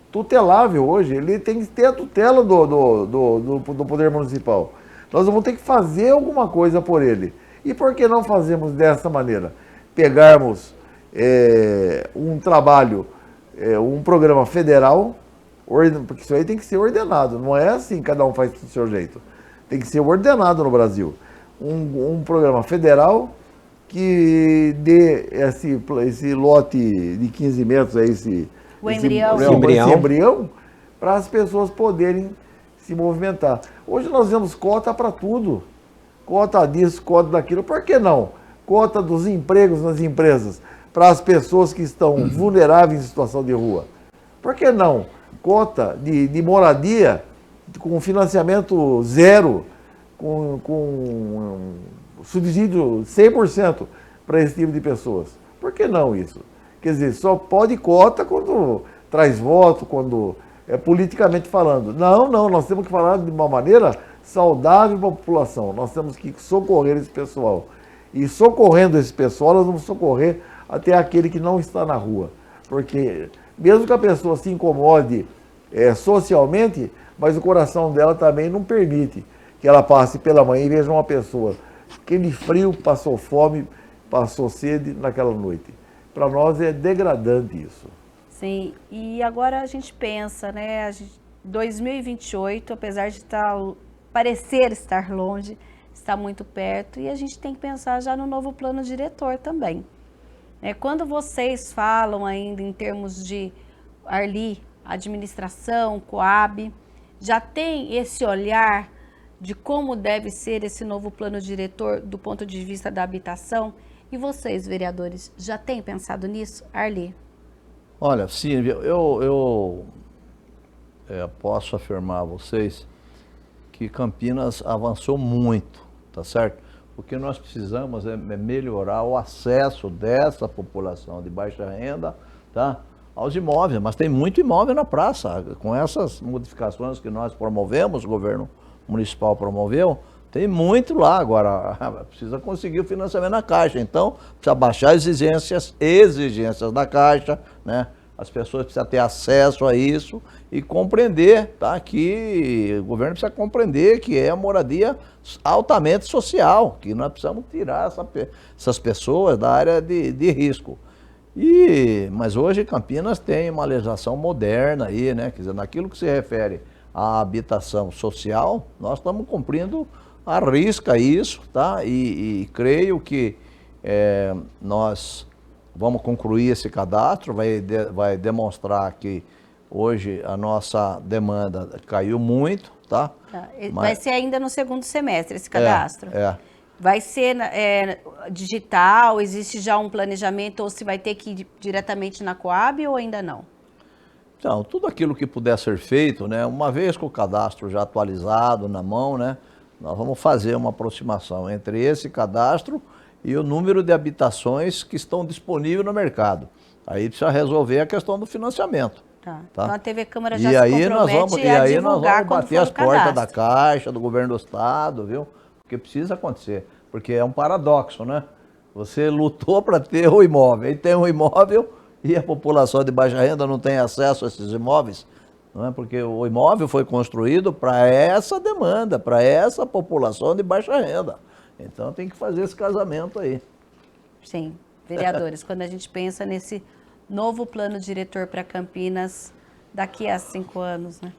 tutelável hoje. Ele tem que ter a tutela do Poder Municipal. Nós vamos ter que fazer alguma coisa por ele. E por que não fazemos dessa maneira? Pegarmos um trabalho, um programa federal, porque isso aí tem que ser ordenado. Não é assim, cada um faz do seu jeito. Tem que ser ordenado no Brasil. Um programa federal que dê esse lote de 15 metros, esse embrião, para as pessoas poderem se movimentar. Hoje nós vemos cota para tudo. Cota disso, cota daquilo. Por que não? Cota dos empregos nas empresas para as pessoas que estão vulneráveis em situação de rua. Por que não? Cota de moradia com financiamento zero, com subsídio 100% para esse tipo de pessoas. Por que não isso? Quer dizer, só pode cota quando traz voto, quando é politicamente falando. Não, nós temos que falar de uma maneira saudável para a população. Nós temos que socorrer esse pessoal. E socorrendo esse pessoal, nós vamos socorrer até aquele que não está na rua. Porque mesmo que a pessoa se incomode socialmente, mas o coração dela também não permite que ela passe pela manhã e veja uma pessoa, aquele frio, passou fome, passou sede naquela noite. Para nós é degradante isso. Sim, e agora a gente pensa, né, 2028, apesar de parecer estar longe, está muito perto, e a gente tem que pensar já no novo plano diretor também. Quando vocês falam ainda em termos de Arli, administração, Coab, já tem esse olhar de como deve ser esse novo plano diretor do ponto de vista da habitação? E vocês, vereadores, já têm pensado nisso? Arli? Olha, Silvia, eu posso afirmar a vocês que Campinas avançou muito, tá certo? O que nós precisamos é melhorar o acesso dessa população de baixa renda, tá, aos imóveis, mas tem muito imóvel na praça. Com essas modificações que nós promovemos, o governo municipal promoveu, tem muito lá. Agora, precisa conseguir o financiamento na Caixa, então precisa baixar as exigências da Caixa, né? As pessoas precisam ter acesso a isso e compreender, tá? Que o governo precisa compreender que é a moradia altamente social, que nós precisamos tirar essas pessoas da área de risco. Mas hoje Campinas tem uma legislação moderna aí, né? Quer dizer, naquilo que se refere à habitação social, nós estamos cumprindo à risca isso, tá? E creio que nós vamos concluir esse cadastro, vai demonstrar que hoje a nossa demanda caiu muito, tá? Vai ser ainda no segundo semestre esse cadastro? Vai ser digital? Existe já um planejamento ou se vai ter que ir diretamente na Coab ou ainda não? Então, tudo aquilo que puder ser feito, né? Uma vez com o cadastro já atualizado na mão, né? Nós vamos fazer uma aproximação entre esse cadastro e o número de habitações que estão disponíveis no mercado. Aí precisa resolver a questão do financiamento. Tá. Tá? Então a TV Câmara E já se aí compromete nós vamos bater as portas da Caixa, do governo do estado, viu? Porque precisa acontecer. Porque é um paradoxo, né? Você lutou para ter o imóvel, aí tem um imóvel e a população de baixa renda não tem acesso a esses imóveis, não é? Porque o imóvel foi construído para essa demanda, para essa população de baixa renda. Então tem que fazer esse casamento aí. Sim, vereadores, quando a gente pensa nesse novo plano diretor para Campinas daqui a 5 anos, né?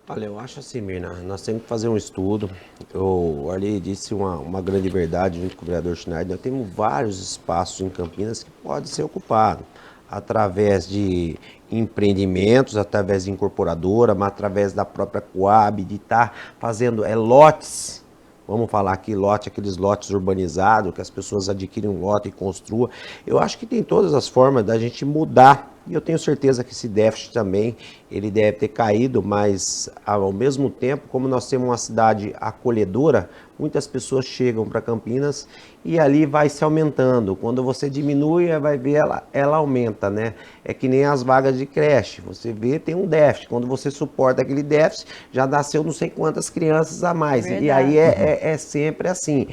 Olha, eu acho assim, Mirna, nós temos que fazer um estudo. O Arley disse uma grande verdade junto com o vereador Schneider. Nós temos vários espaços em Campinas que podem ser ocupados através de empreendimentos, através de incorporadora, mas através da própria Coab, de estar fazendo lotes. Vamos falar aqui lote, aqueles lotes urbanizados, que as pessoas adquirem um lote e construam. Eu acho que tem todas as formas da gente mudar. E eu tenho certeza que esse déficit também, ele deve ter caído, mas ao mesmo tempo, como nós temos uma cidade acolhedora, muitas pessoas chegam para Campinas e ali vai se aumentando. Quando você diminui, vai ver ela aumenta, né? É que nem as vagas de creche, você vê, tem um déficit. Quando você suporta aquele déficit, já nasceu não sei quantas crianças a mais. Verdade. E aí é sempre assim.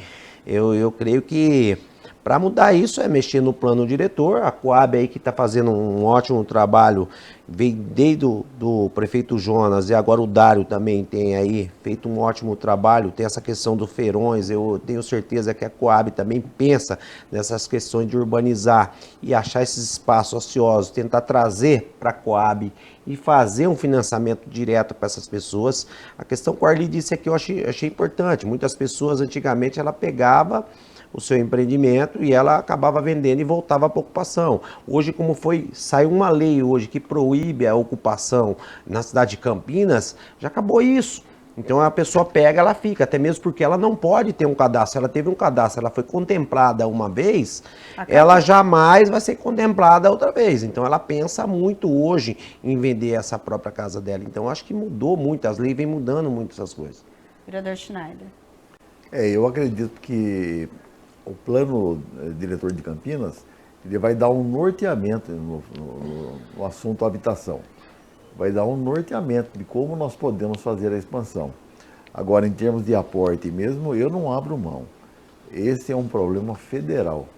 Eu creio que para mudar isso é mexer no plano diretor. A Coab aí que está fazendo um ótimo trabalho, veio desde do prefeito Jonas e agora o Dário também tem aí feito um ótimo trabalho. Tem essa questão dos feirões, eu tenho certeza que a Coab também pensa nessas questões de urbanizar e achar esses espaços ociosos, tentar trazer para a Coab e fazer um financiamento direto para essas pessoas. A questão que o Arley disse aqui eu achei importante. Muitas pessoas antigamente ela pegava o seu empreendimento e ela acabava vendendo e voltava para a ocupação. Hoje, como saiu uma lei hoje que proíbe a ocupação na cidade de Campinas, já acabou isso. Então a pessoa pega, ela fica, até mesmo porque ela não pode ter um cadastro. Ela teve um cadastro, ela foi contemplada uma vez, ela jamais vai ser contemplada outra vez. Então ela pensa muito hoje em vender essa própria casa dela. Então acho que mudou muito, as leis vêm mudando muito essas coisas. Vereador Schneider. Eu acredito que o plano diretor de Campinas, ele vai dar um norteamento no assunto habitação. Vai dar um norteamento de como nós podemos fazer a expansão. Agora, em termos de aporte mesmo, eu não abro mão. Esse é um problema federal.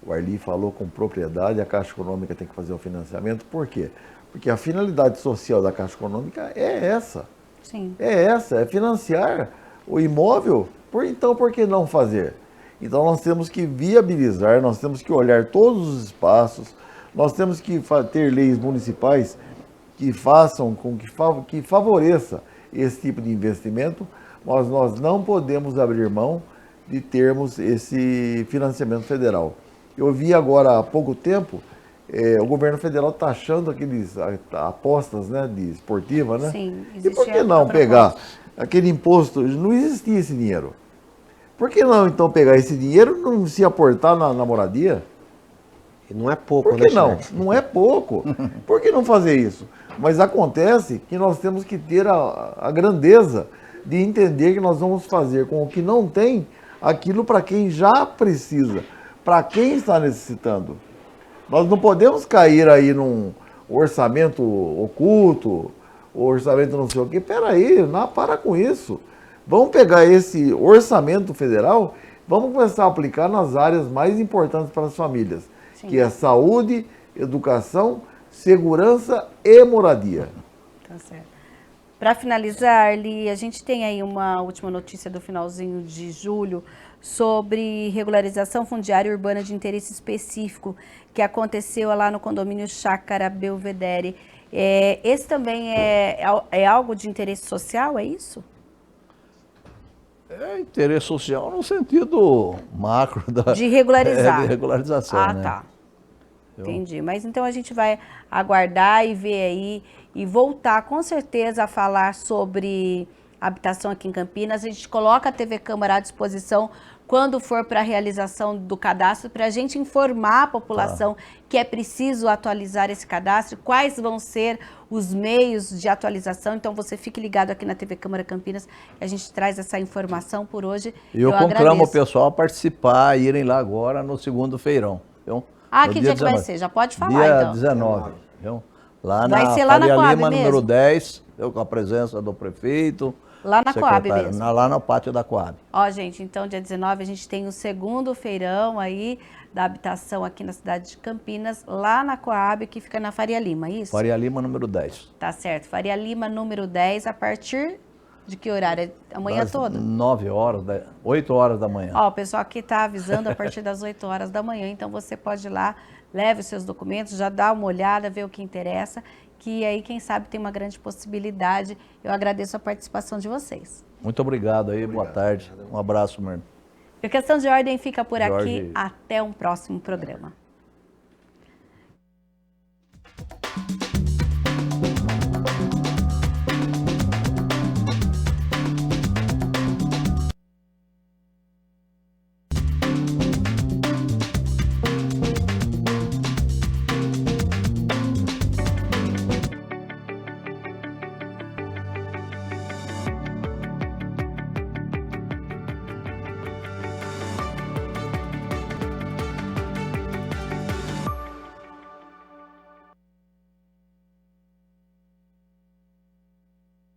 O Arley falou com propriedade, a Caixa Econômica tem que fazer o financiamento. Por quê? Porque a finalidade social da Caixa Econômica é essa. Sim. É financiar o imóvel. Então, por que não fazer? Então nós temos que viabilizar, nós temos que olhar todos os espaços, nós temos que ter leis municipais que façam que favoreça esse tipo de investimento, mas nós não podemos abrir mão de termos esse financiamento federal. Eu vi agora há pouco tempo o governo federal taxando aqueles apostas, né, de esportiva, né? Sim, e por que não pegar aquele imposto? Não existia esse dinheiro. Por que não, então, pegar esse dinheiro e não se aportar na moradia? Não é pouco, né? Por que não? Não é pouco. Por que não fazer isso? Mas acontece que nós temos que ter a grandeza de entender que nós vamos fazer com o que não tem aquilo para quem já precisa, para quem está necessitando. Nós não podemos cair aí num orçamento oculto, orçamento não sei o quê. Peraí, para com isso. Vamos pegar esse orçamento federal, vamos começar a aplicar nas áreas mais importantes para as famílias, Sim. que é saúde, educação, segurança e moradia. Tá certo. Para finalizar, Arley, a gente tem aí uma última notícia do finalzinho de julho sobre regularização fundiária urbana de interesse específico, que aconteceu lá no condomínio Chácara Belvedere. Esse também é algo de interesse social, é isso? É interesse social no sentido macro de regularizar. De regularização, né? Tá. Entendi. Mas então a gente vai aguardar e ver aí e voltar com certeza a falar sobre habitação aqui em Campinas. A gente coloca a TV Câmara à disposição quando for para a realização do cadastro, para a gente informar a população que é preciso atualizar esse cadastro, quais vão ser os meios de atualização. Então você fique ligado aqui na TV Câmara Campinas, a gente traz essa informação por hoje. Eu conclamo o pessoal a participar, a irem lá agora no segundo feirão. Viu? Que dia que vai ser? Já pode falar, dia então. 19. Viu? Lá vai na ser lá na Faria Coab Lima, mesmo? número 10, com a presença do prefeito. Lá na Coab mesmo? Lá no pátio da Coab. Ó, gente, então dia 19 a gente tem o segundo feirão aí da habitação aqui na cidade de Campinas, lá na Coab, que fica na Faria Lima, é isso? Faria Lima, número 10. Tá certo. Faria Lima, número 10, a partir de que horário? Amanhã das toda? 9 horas, 8 horas da manhã. Ó, o pessoal aqui tá avisando a partir das 8 horas da manhã, então você pode ir lá, leve os seus documentos, já dá uma olhada, vê o que interessa, que aí, quem sabe, tem uma grande possibilidade. Eu agradeço a participação de vocês. Muito obrigado aí, boa tarde. Um abraço, meu irmão. A Questão de Ordem fica por Jorge. aqui. Até um próximo programa.